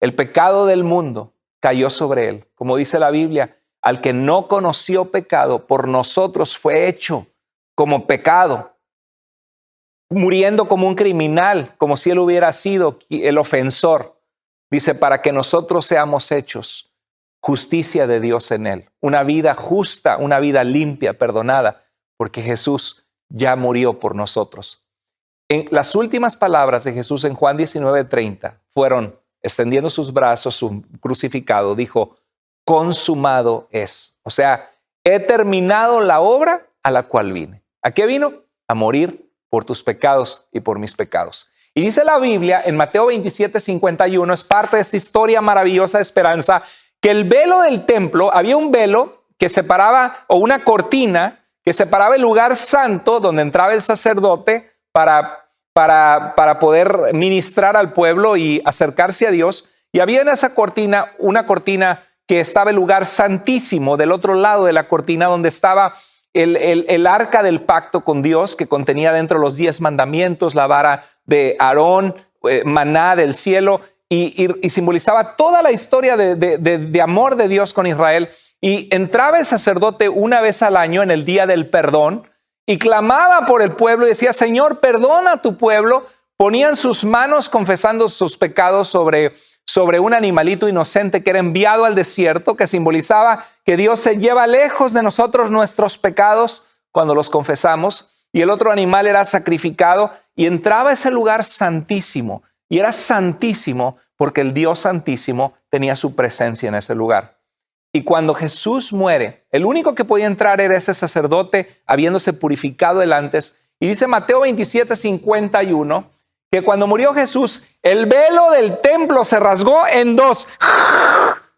El pecado del mundo cayó sobre él. Como dice la Biblia, al que no conoció pecado, por nosotros fue hecho como pecado, muriendo como un criminal, como si él hubiera sido el ofensor. Dice, para que nosotros seamos hechos justicia de Dios en él, una vida justa, una vida limpia, perdonada, porque Jesús ya murió por nosotros. En las últimas palabras de Jesús en Juan 19:30 fueron, extendiendo sus brazos, su crucificado, dijo, consumado es. O sea, he terminado la obra a la cual vine. ¿A qué vino? A morir por tus pecados y por mis pecados. Y dice la Biblia en Mateo 27:51, es parte de esta historia maravillosa de esperanza, que el velo del templo, había un velo que separaba, o una cortina que separaba el lugar santo donde entraba el sacerdote para poder ministrar al pueblo y acercarse a Dios. Y había en esa cortina una cortina que estaba el lugar santísimo, del otro lado de la cortina donde estaba el arca del pacto con Dios, que contenía dentro los 10 mandamientos, la vara de Aarón, maná del cielo, y simbolizaba toda la historia de amor de Dios con Israel. Y entraba el sacerdote una vez al año en el día del perdón y clamaba por el pueblo y decía, Señor, perdona a tu pueblo. Ponían sus manos confesando sus pecados sobre sobre un animalito inocente que era enviado al desierto, que simbolizaba que Dios se lleva lejos de nosotros nuestros pecados cuando los confesamos, y el otro animal era sacrificado y entraba a ese lugar santísimo, y era santísimo porque el Dios Santísimo tenía su presencia en ese lugar. Y cuando Jesús muere, el único que podía entrar era ese sacerdote habiéndose purificado él antes. Y dice Mateo 27:51 que cuando murió Jesús, el velo del templo se rasgó en dos.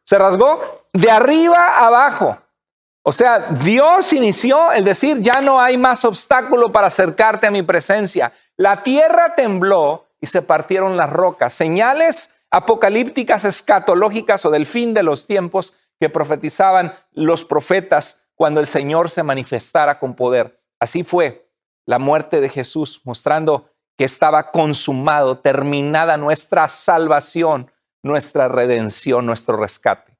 Se rasgó de arriba a abajo. O sea, Dios inició el decir, ya no hay más obstáculo para acercarte a mi presencia. La tierra tembló y se partieron las rocas. Señales apocalípticas, escatológicas o del fin de los tiempos que profetizaban los profetas cuando el Señor se manifestara con poder. Así fue la muerte de Jesús, mostrando que estaba consumado, terminada nuestra salvación, nuestra redención, nuestro rescate.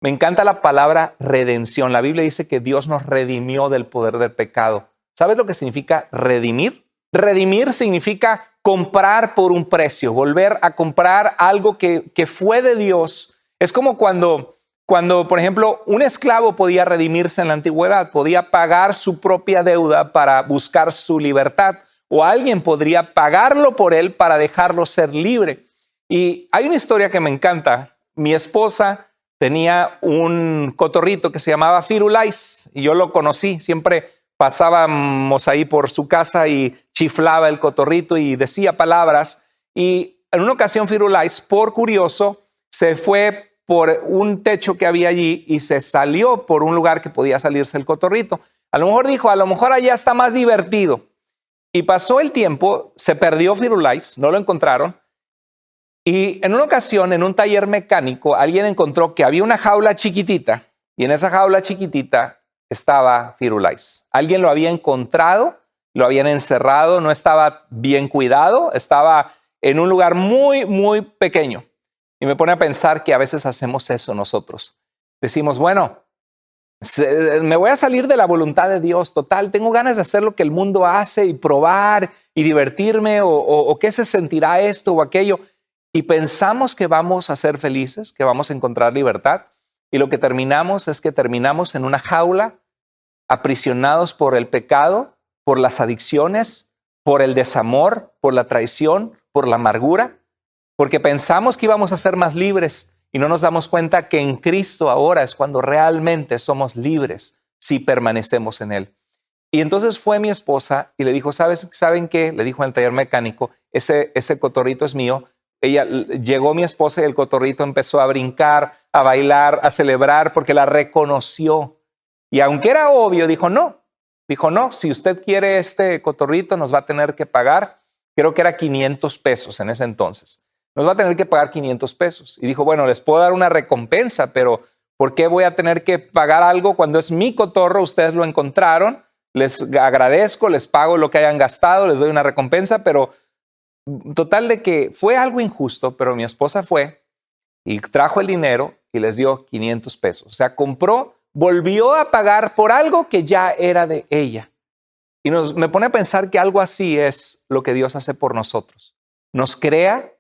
Me encanta la palabra redención. La Biblia dice que Dios nos redimió del poder del pecado. ¿Sabes lo que significa redimir? Redimir significa comprar por un precio, volver a comprar algo que fue de Dios. Es como cuando, por ejemplo, un esclavo podía redimirse en la antigüedad, podía pagar su propia deuda para buscar su libertad, o alguien podría pagarlo por él para dejarlo ser libre. Y hay una historia que me encanta. Mi esposa tenía un cotorrito que se llamaba Firulais y yo lo conocí. Siempre pasábamos ahí por su casa y chiflaba el cotorrito y decía palabras. Y en una ocasión Firulais, por curioso, se fue por un techo que había allí y se salió por un lugar que podía salirse el cotorrito. A lo mejor dijo, a lo mejor allá está más divertido. Y pasó el tiempo, se perdió Firulais, no lo encontraron. Y en una ocasión, en un taller mecánico, alguien encontró que había una jaula chiquitita y en esa jaula chiquitita estaba Firulais. Alguien lo había encontrado, lo habían encerrado, no estaba bien cuidado, estaba en un lugar muy, muy pequeño. Y me pone a pensar que a veces hacemos eso nosotros. Decimos, bueno, me voy a salir de la voluntad de Dios, total, tengo ganas de hacer lo que el mundo hace y probar y divertirme o qué se sentirá esto o aquello. Y pensamos que vamos a ser felices, que vamos a encontrar libertad. Y lo que terminamos es que terminamos en una jaula, aprisionados por el pecado, por las adicciones, por el desamor, por la traición, por la amargura, porque pensamos que íbamos a ser más libres y no nos damos cuenta que en Cristo ahora es cuando realmente somos libres si permanecemos en Él. Y entonces fue mi esposa y le dijo, ¿saben qué? Le dijo en el taller mecánico, ese cotorrito es mío. Llegó mi esposa y el cotorrito empezó a brincar, a bailar, a celebrar porque la reconoció. Y aunque era obvio, dijo, no, si usted quiere este cotorrito nos va a tener que pagar, creo que era 500 pesos en ese entonces. Nos va a tener que pagar 500 pesos. Y dijo, bueno, les puedo dar una recompensa, pero ¿por qué voy a tener que pagar algo cuando es mi cotorro? Ustedes lo encontraron, les agradezco, les pago lo que hayan gastado, les doy una recompensa, pero total de que fue algo injusto, pero mi esposa fue y trajo el dinero y les dio 500 pesos. O sea, volvió a pagar por algo que ya era de ella. Y me pone a pensar que algo así es lo que Dios hace por nosotros. Nos crea,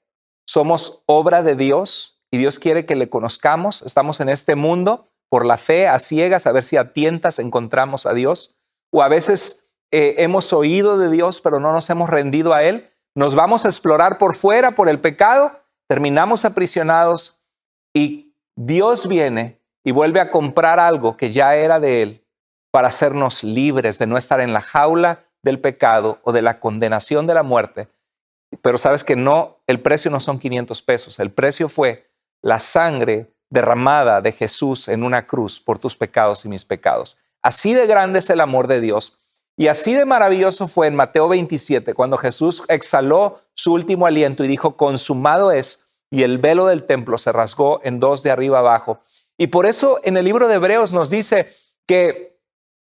somos obra de Dios y Dios quiere que le conozcamos. Estamos en este mundo por la fe, a ciegas, a ver si a tientas encontramos a Dios. O a veces hemos oído de Dios, pero no nos hemos rendido a Él. Nos vamos a explorar por fuera, por el pecado, terminamos aprisionados y Dios viene y vuelve a comprar algo que ya era de Él para hacernos libres de no estar en la jaula del pecado o de la condenación de la muerte. Pero sabes que no, el precio no son 500 pesos, el precio fue la sangre derramada de Jesús en una cruz por tus pecados y mis pecados. Así de grande es el amor de Dios. Y así de maravilloso fue en Mateo 27, cuando Jesús exhaló su último aliento y dijo, consumado es, y el velo del templo se rasgó en dos de arriba abajo. Y por eso en el libro de Hebreos nos dice que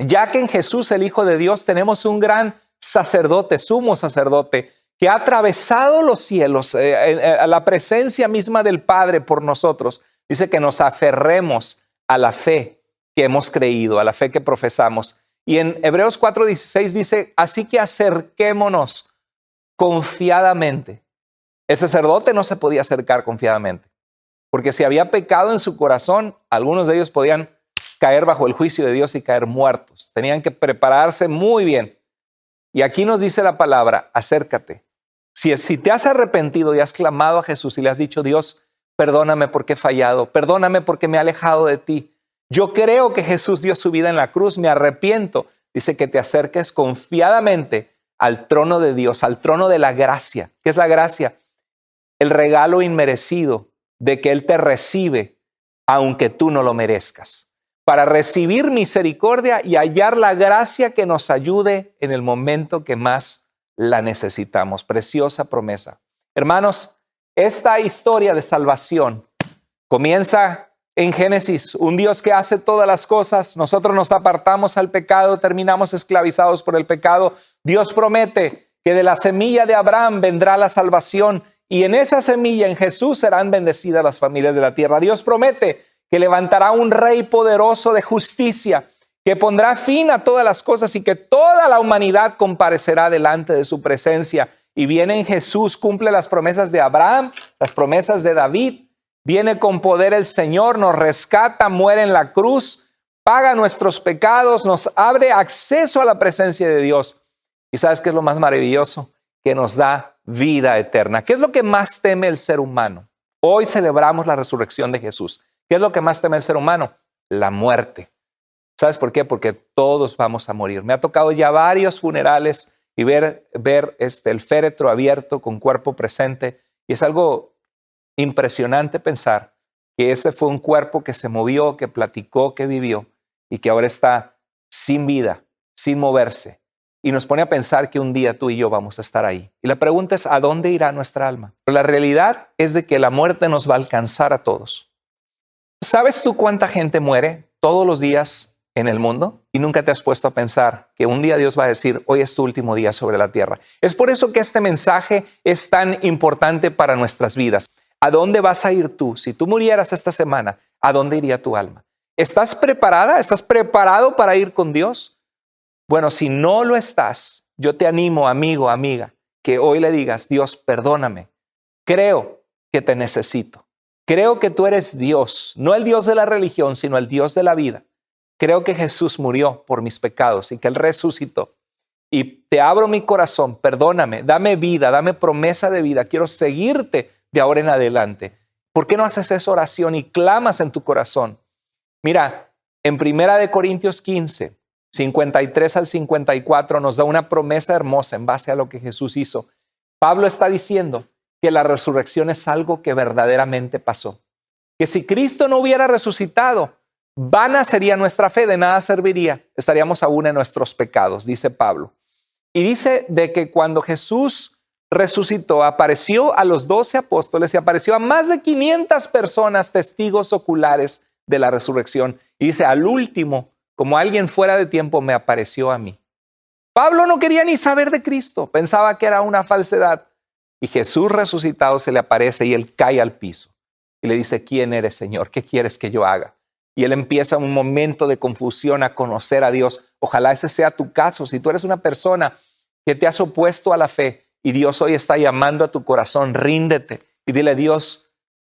ya que en Jesús, el Hijo de Dios, tenemos un gran sacerdote, sumo sacerdote, que ha atravesado los cielos, a la presencia misma del Padre por nosotros, dice que nos aferremos a la fe que hemos creído, a la fe que profesamos. Y en Hebreos 4:16 dice, así que acerquémonos confiadamente. El sacerdote no se podía acercar confiadamente. porque si había pecado en su corazón, algunos de ellos podían caer bajo el juicio de Dios y caer muertos. Tenían que prepararse muy bien. Y aquí nos dice la palabra, acércate. Si te has arrepentido y has clamado a Jesús y le has dicho, Dios, perdóname porque he fallado, perdóname porque me he alejado de ti. Yo creo que Jesús dio su vida en la cruz, me arrepiento. Dice que te acerques confiadamente al trono de Dios, al trono de la gracia. ¿Qué es la gracia? El regalo inmerecido de que Él te recibe, aunque tú no lo merezcas, para recibir misericordia y hallar la gracia que nos ayude en el momento que más la necesitamos. Preciosa promesa. Hermanos, esta historia de salvación comienza en Génesis, un Dios que hace todas las cosas. Nosotros nos apartamos al pecado, terminamos esclavizados por el pecado. Dios promete que de la semilla de Abraham vendrá la salvación y en esa semilla, en Jesús, serán bendecidas las familias de la tierra. Dios promete que levantará un rey poderoso de justicia, que pondrá fin a todas las cosas y que toda la humanidad comparecerá delante de su presencia. Y viene en Jesús, cumple las promesas de Abraham, las promesas de David. Viene con poder el Señor, nos rescata, muere en la cruz, paga nuestros pecados, nos abre acceso a la presencia de Dios. ¿Y sabes qué es lo más maravilloso? Que nos da vida eterna. ¿Qué es lo que más teme el ser humano? Hoy celebramos la resurrección de Jesús. ¿Qué es lo que más teme el ser humano? La muerte. ¿Sabes por qué? Porque todos vamos a morir. Me ha tocado ya varios funerales y ver el féretro abierto con cuerpo presente. Y es algo impresionante pensar que ese fue un cuerpo que se movió, que platicó, que vivió y que ahora está sin vida, sin moverse. Y nos pone a pensar que un día tú y yo vamos a estar ahí. Y la pregunta es, ¿a dónde irá nuestra alma? Pero la realidad es de que la muerte nos va a alcanzar a todos. ¿Sabes tú cuánta gente muere todos los días en el mundo? Y nunca te has puesto a pensar que un día Dios va a decir, hoy es tu último día sobre la tierra. Es por eso que este mensaje es tan importante para nuestras vidas. ¿A dónde vas a ir tú? Si tú murieras esta semana, ¿a dónde iría tu alma? ¿Estás preparada? ¿Estás preparado para ir con Dios? Bueno, si no lo estás, yo te animo, amigo, amiga, que hoy le digas, Dios, perdóname. Creo que te necesito. Creo que tú eres Dios, no el Dios de la religión, sino el Dios de la vida. Creo que Jesús murió por mis pecados y que Él resucitó. Y te abro mi corazón, perdóname, dame vida, dame promesa de vida. Quiero seguirte de ahora en adelante. ¿Por qué no haces esa oración y clamas en tu corazón? Mira, en 1 Corintios 15, 53 al 54 nos da una promesa hermosa en base a lo que Jesús hizo. Pablo está diciendo que la resurrección es algo que verdaderamente pasó. Que si Cristo no hubiera resucitado, vana sería nuestra fe, de nada serviría. Estaríamos aún en nuestros pecados, dice Pablo. Y dice de que cuando Jesús resucitó, apareció a los 12 apóstoles y apareció a más de 500 personas, testigos oculares de la resurrección. Y dice, al último, como alguien fuera de tiempo, me apareció a mí. Pablo no quería ni saber de Cristo, pensaba que era una falsedad. Y Jesús resucitado se le aparece y él cae al piso. Y le dice, ¿quién eres, Señor? ¿Qué quieres que yo haga? Y él empieza un momento de confusión a conocer a Dios. Ojalá ese sea tu caso. Si tú eres una persona que te has opuesto a la fe y Dios hoy está llamando a tu corazón, ríndete y dile, Dios,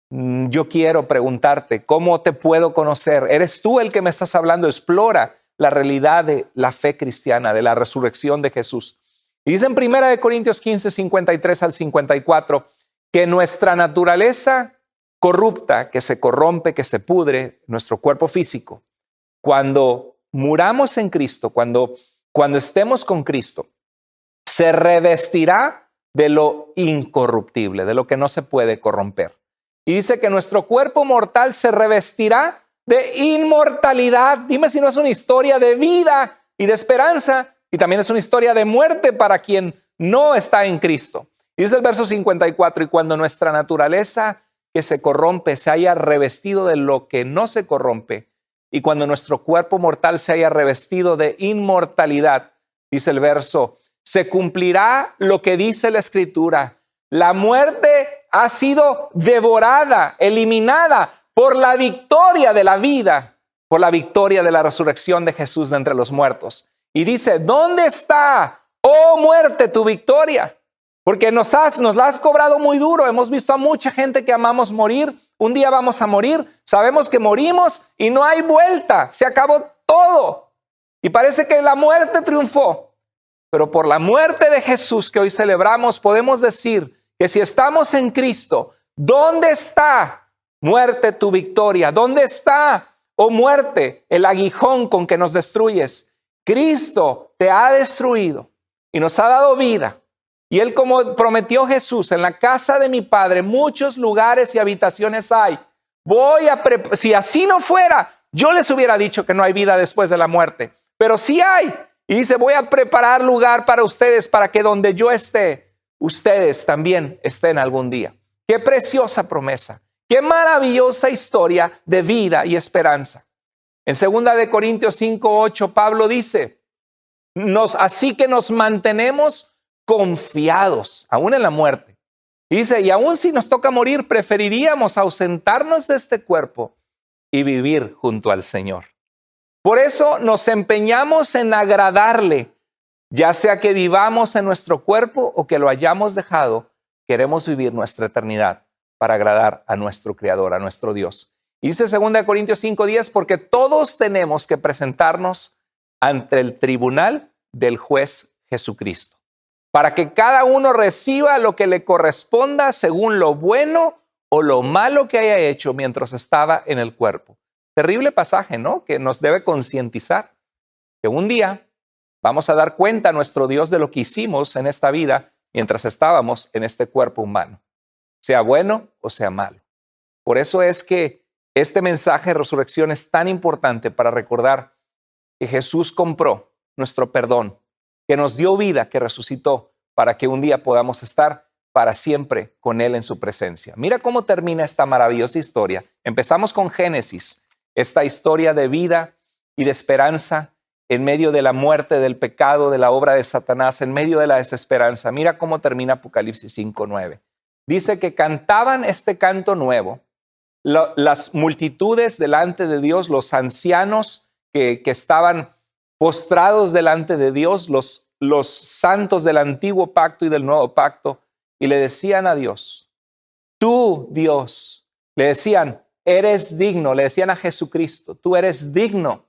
yo quiero preguntarte, ¿cómo te puedo conocer? ¿Eres tú el que me estás hablando? Explora la realidad de la fe cristiana, de la resurrección de Jesús. Y dice en 1 Corintios 15, 53 al 54, que nuestra naturaleza corrupta, que se corrompe, que se pudre, nuestro cuerpo físico, cuando muramos en Cristo, cuando estemos con Cristo, se revestirá de lo incorruptible, de lo que no se puede corromper. Y dice que nuestro cuerpo mortal se revestirá de inmortalidad. Dime si no es una historia de vida y de esperanza, y también es una historia de muerte para quien no está en Cristo. Y dice el verso 54, y cuando nuestra naturaleza que se corrompe se haya revestido de lo que no se corrompe, y cuando nuestro cuerpo mortal se haya revestido de inmortalidad, dice el verso, se cumplirá lo que dice la Escritura. La muerte ha sido devorada, eliminada por la victoria de la vida, por la victoria de la resurrección de Jesús de entre los muertos. Y dice, ¿dónde está, oh muerte, tu victoria? Porque nos la has cobrado muy duro. Hemos visto a mucha gente que amamos morir. Un día vamos a morir. Sabemos que morimos y no hay vuelta. Se acabó todo. Y parece que la muerte triunfó. Pero por la muerte de Jesús que hoy celebramos, podemos decir que si estamos en Cristo, ¿dónde está, muerte, tu victoria? ¿Dónde está, oh muerte, el aguijón con que nos destruyes? Cristo te ha destruido y nos ha dado vida. Y Él, como prometió Jesús, en la casa de mi Padre muchos lugares y habitaciones hay. Si así no fuera, yo les hubiera dicho que no hay vida después de la muerte. Pero sí hay. Y dice, voy a preparar lugar para ustedes, para que donde yo esté, ustedes también estén algún día. Qué preciosa promesa. Qué maravillosa historia de vida y esperanza. En 2 Corintios 5:8, Pablo dice, así que nos mantenemos confiados, aún en la muerte. Dice, y aún si nos toca morir, preferiríamos ausentarnos de este cuerpo y vivir junto al Señor. Por eso nos empeñamos en agradarle, ya sea que vivamos en nuestro cuerpo o que lo hayamos dejado, queremos vivir nuestra eternidad para agradar a nuestro Creador, a nuestro Dios. Y dice 2 Corintios 5:10, porque todos tenemos que presentarnos ante el tribunal del juez Jesucristo, para que cada uno reciba lo que le corresponda según lo bueno o lo malo que haya hecho mientras estaba en el cuerpo. Terrible pasaje, ¿no? Que nos debe concientizar que un día vamos a dar cuenta a nuestro Dios de lo que hicimos en esta vida mientras estábamos en este cuerpo humano, sea bueno o sea malo. Por eso es que este mensaje de resurrección es tan importante para recordar que Jesús compró nuestro perdón, que nos dio vida, que resucitó, para que un día podamos estar para siempre con Él en su presencia. Mira cómo termina esta maravillosa historia. Empezamos con Génesis, esta historia de vida y de esperanza en medio de la muerte, del pecado, de la obra de Satanás, en medio de la desesperanza. Mira cómo termina Apocalipsis 5:9. Dice que cantaban este canto nuevo las multitudes delante de Dios, los ancianos que estaban postrados delante de Dios, los santos del antiguo pacto y del nuevo pacto, y le decían a Dios, tú, Dios, le decían, eres digno, le decían a Jesucristo, tú eres digno,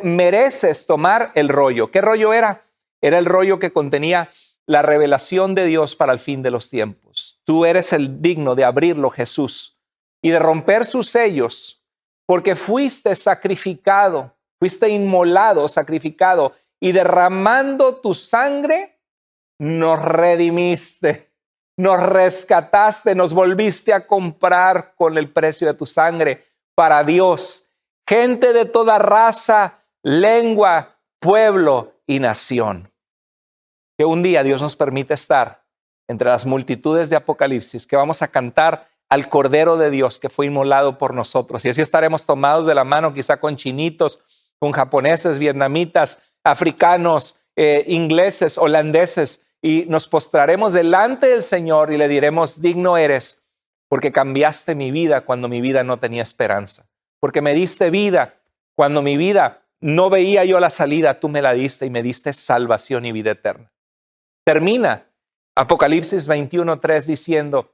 mereces tomar el rollo. ¿Qué rollo era? Era el rollo que contenía la revelación de Dios para el fin de los tiempos. Tú eres el digno de abrirlo, Jesús, y de romper sus sellos, porque fuiste sacrificado, fuiste inmolado, sacrificado, y derramando tu sangre, nos redimiste, nos rescataste, nos volviste a comprar con el precio de tu sangre para Dios, gente de toda raza, lengua, pueblo y nación. Que un día Dios nos permite estar entre las multitudes de Apocalipsis, que vamos a cantar al Cordero de Dios que fue inmolado por nosotros. Y así estaremos tomados de la mano, quizá con chinitos, con japoneses, vietnamitas, africanos, ingleses, holandeses, y nos postraremos delante del Señor y le diremos, digno eres, porque cambiaste mi vida cuando mi vida no tenía esperanza, porque me diste vida cuando mi vida no veía yo la salida, tú me la diste y me diste salvación y vida eterna. Termina Apocalipsis 21:3 diciendo,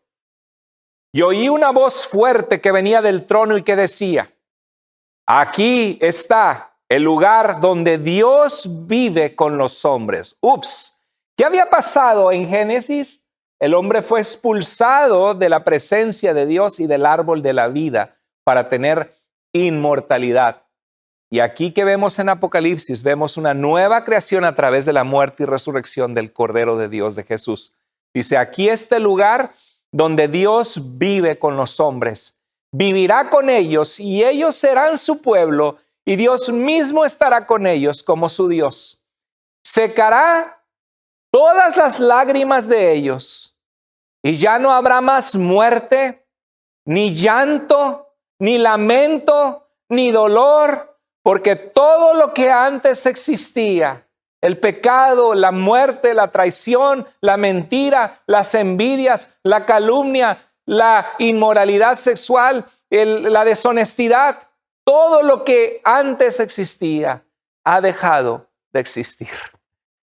y oí una voz fuerte que venía del trono y que decía, aquí está el lugar donde Dios vive con los hombres. Ups, ¿qué había pasado en Génesis? El hombre fue expulsado de la presencia de Dios y del árbol de la vida para tener inmortalidad. Y aquí que vemos en Apocalipsis, vemos una nueva creación a través de la muerte y resurrección del Cordero de Dios, de Jesús. Dice, aquí está el lugar donde Dios vive con los hombres. Vivirá con ellos y ellos serán su pueblo y Dios mismo estará con ellos como su Dios. Secará todas las lágrimas de ellos y ya no habrá más muerte, ni llanto, ni lamento, ni dolor, porque todo lo que antes existía, el pecado, la muerte, la traición, la mentira, las envidias, la calumnia, la inmoralidad sexual, la deshonestidad, todo lo que antes existía ha dejado de existir.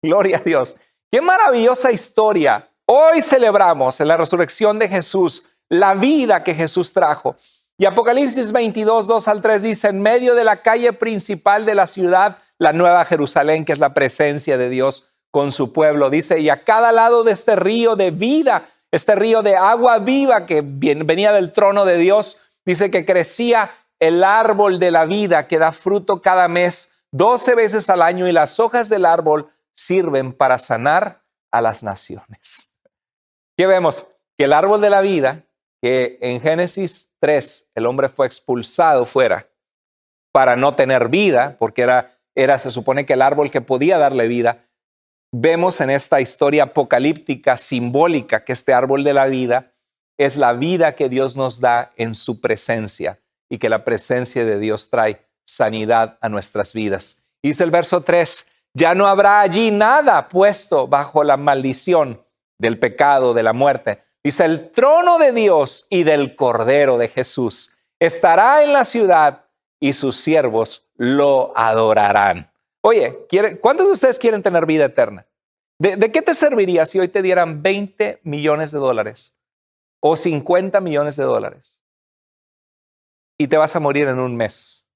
Gloria a Dios. Qué maravillosa historia Hoy celebramos la resurrección de Jesús, la vida que Jesús trajo. Y Apocalipsis 22, 2 al 3 dice, en medio de la calle principal de la ciudad, la Nueva Jerusalén, que es la presencia de Dios con su pueblo, dice, y a cada lado de este río de vida, este río de agua viva que venía del trono de Dios, dice que crecía el árbol de la vida que da fruto cada mes, 12 veces al año, y las hojas del árbol sirven para sanar a las naciones. ¿Qué vemos? Que el árbol de la vida, que en Génesis 3 el hombre fue expulsado fuera para no tener vida, porque se supone que el árbol que podía darle vida, vemos en esta historia apocalíptica simbólica que este árbol de la vida es la vida que Dios nos da en su presencia y que la presencia de Dios trae sanidad a nuestras vidas. Dice el verso 3, ya no habrá allí nada puesto bajo la maldición del pecado, de la muerte. Dice, el trono de Dios y del Cordero de Jesús estará en la ciudad y sus siervos lo adorarán. Oye, ¿cuántos de ustedes quieren tener vida eterna? ¿De qué te serviría si hoy te dieran 20 millones de dólares o 50 millones de dólares? Y te vas a morir en un mes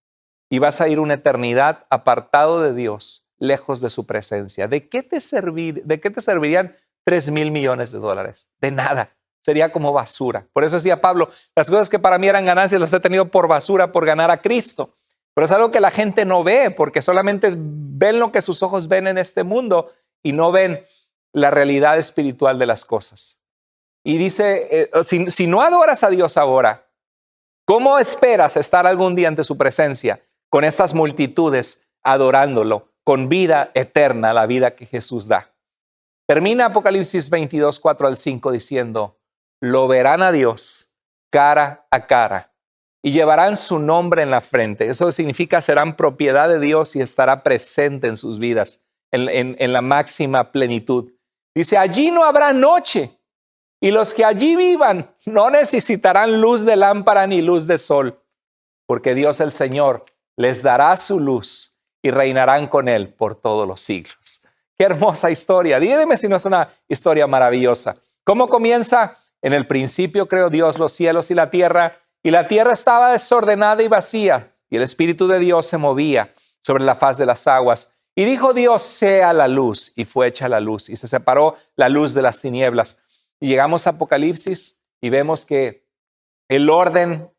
y vas a ir una eternidad apartado de Dios, lejos de su presencia. ¿De qué te servirían 3,000 millones de dólares? De nada. Sería como basura. Por eso decía Pablo, las cosas que para mí eran ganancias las he tenido por basura por ganar a Cristo. Pero es algo que la gente no ve porque solamente ven lo que sus ojos ven en este mundo y no ven la realidad espiritual de las cosas. Y dice, si no adoras a Dios ahora, ¿cómo esperas estar algún día ante su presencia con estas multitudes adorándolo con vida eterna, la vida que Jesús da? Termina Apocalipsis 22, 4 al 5 diciendo, lo verán a Dios cara a cara y llevarán su nombre en la frente. Eso significa serán propiedad de Dios y estará presente en sus vidas en la máxima plenitud. Dice, allí no habrá noche y los que allí vivan no necesitarán luz de lámpara ni luz de sol, porque Dios el Señor les dará su luz y reinarán con él por todos los siglos. Qué hermosa historia. Dígame si no es una historia maravillosa. ¿Cómo comienza? En el principio creó Dios los cielos y la tierra estaba desordenada y vacía, y el Espíritu de Dios se movía sobre la faz de las aguas. Y dijo Dios, sea la luz, y fue hecha la luz, y se separó la luz de las tinieblas. Y llegamos a Apocalipsis y vemos que el orden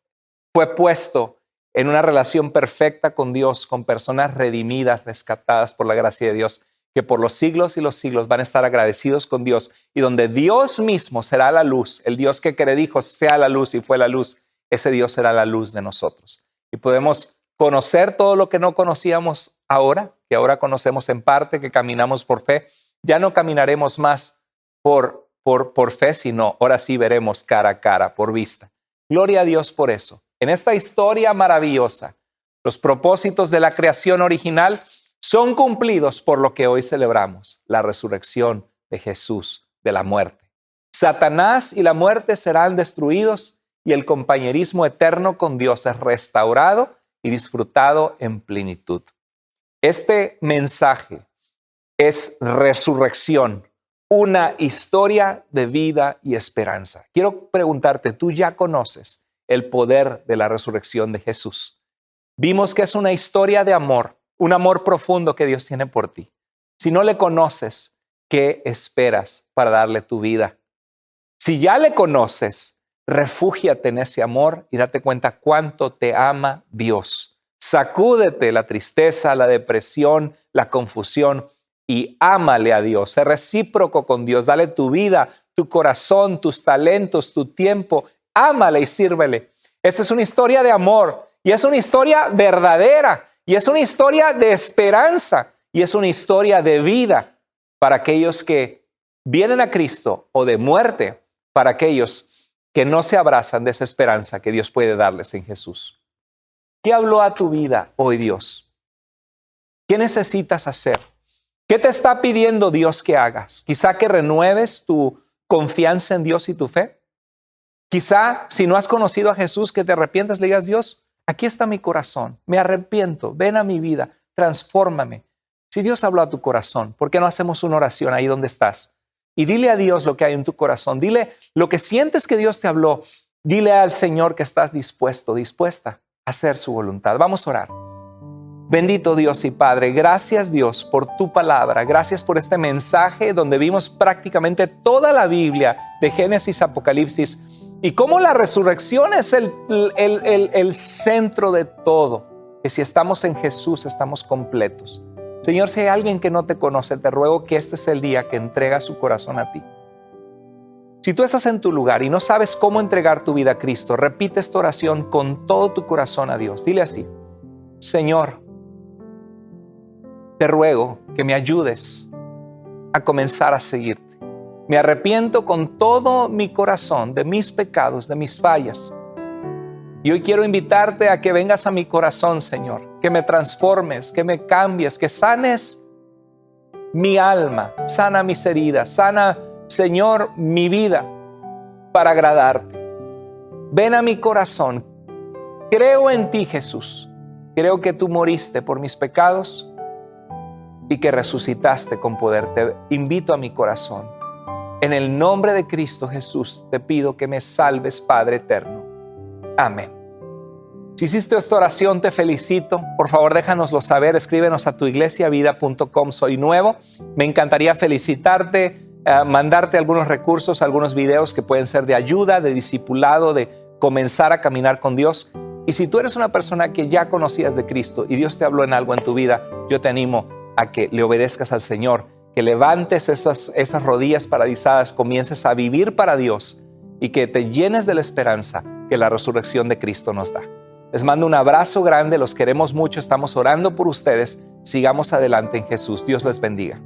fue puesto en una relación perfecta con Dios, con personas redimidas, rescatadas por la gracia de Dios, que por los siglos y los siglos van a estar agradecidos con Dios, y donde Dios mismo será la luz, el Dios que dijo sea la luz y fue la luz, ese Dios será la luz de nosotros. Y podemos conocer todo lo que no conocíamos ahora, que ahora conocemos en parte, que caminamos por fe. Ya no caminaremos más por fe, sino ahora sí veremos cara a cara, por vista. Gloria a Dios por eso. En esta historia maravillosa, los propósitos de la creación original son cumplidos por lo que hoy celebramos, la resurrección de Jesús de la muerte. Satanás y la muerte serán destruidos y el compañerismo eterno con Dios es restaurado y disfrutado en plenitud. Este mensaje es resurrección, una historia de vida y esperanza. Quiero preguntarte, ¿tú ya conoces el poder de la resurrección de Jesús? Vimos que es una historia de amor, un amor profundo que Dios tiene por ti. Si no le conoces, ¿qué esperas para darle tu vida? Si ya le conoces, refúgiate en ese amor y date cuenta cuánto te ama Dios. Sacúdete la tristeza, la depresión, la confusión y ámale a Dios. Sé recíproco con Dios. Dale tu vida, tu corazón, tus talentos, tu tiempo. Ámale y sírvele. Esta es una historia de amor y es una historia verdadera y es una historia de esperanza y es una historia de vida para aquellos que vienen a Cristo, o de muerte para aquellos que no se abrazan de esa esperanza que Dios puede darles en Jesús. ¿Qué habló a tu vida hoy Dios? ¿Qué necesitas hacer? ¿Qué te está pidiendo Dios que hagas? Quizá que renueves tu confianza en Dios y tu fe. Quizá si no has conocido a Jesús, que te arrepientas, le digas, Dios, aquí está mi corazón, me arrepiento, ven a mi vida, transfórmame. Si Dios habló a tu corazón, ¿por qué no hacemos una oración ahí donde estás? y dile a Dios lo que hay en tu corazón. Dile lo que sientes que Dios te habló. Dile al Señor que estás dispuesta a hacer su voluntad. Vamos a orar. Bendito Dios y Padre, gracias Dios por tu palabra. Gracias por este mensaje donde vimos prácticamente toda la Biblia de Génesis a Apocalipsis y cómo la resurrección es el centro de todo. Que si estamos en Jesús estamos completos. Señor, si hay alguien que no te conoce, te ruego que este es el día que entrega su corazón a ti. Si tú estás en tu lugar y no sabes cómo entregar tu vida a Cristo, repite esta oración con todo tu corazón a Dios. Dile así: Señor, te ruego que me ayudes a comenzar a seguirte. Me arrepiento con todo mi corazón de mis pecados, de mis fallas. Y hoy quiero invitarte a que vengas a mi corazón, Señor, que me transformes, que me cambies, que sanes mi alma, sana mis heridas, sana, Señor, mi vida para agradarte. Ven a mi corazón. Creo en ti, Jesús. Creo que tú moriste por mis pecados y que resucitaste con poder. Te invito a mi corazón. En el nombre de Cristo Jesús te pido que me salves, Padre eterno. Amén. Si hiciste esta oración, te felicito. Por favor, déjanoslo saber. Escríbenos a tuiglesiavida.com. Soy nuevo. Me encantaría felicitarte, mandarte algunos recursos, algunos videos que pueden ser de ayuda, de discipulado, de comenzar a caminar con Dios. Y si tú eres una persona que ya conocías de Cristo y Dios te habló en algo en tu vida, yo te animo a que le obedezcas al Señor, que levantes esas rodillas paralizadas, comiences a vivir para Dios y que te llenes de la esperanza que la resurrección de Cristo nos da. Les mando un abrazo grande, los queremos mucho, estamos orando por ustedes. Sigamos adelante en Jesús. Dios les bendiga.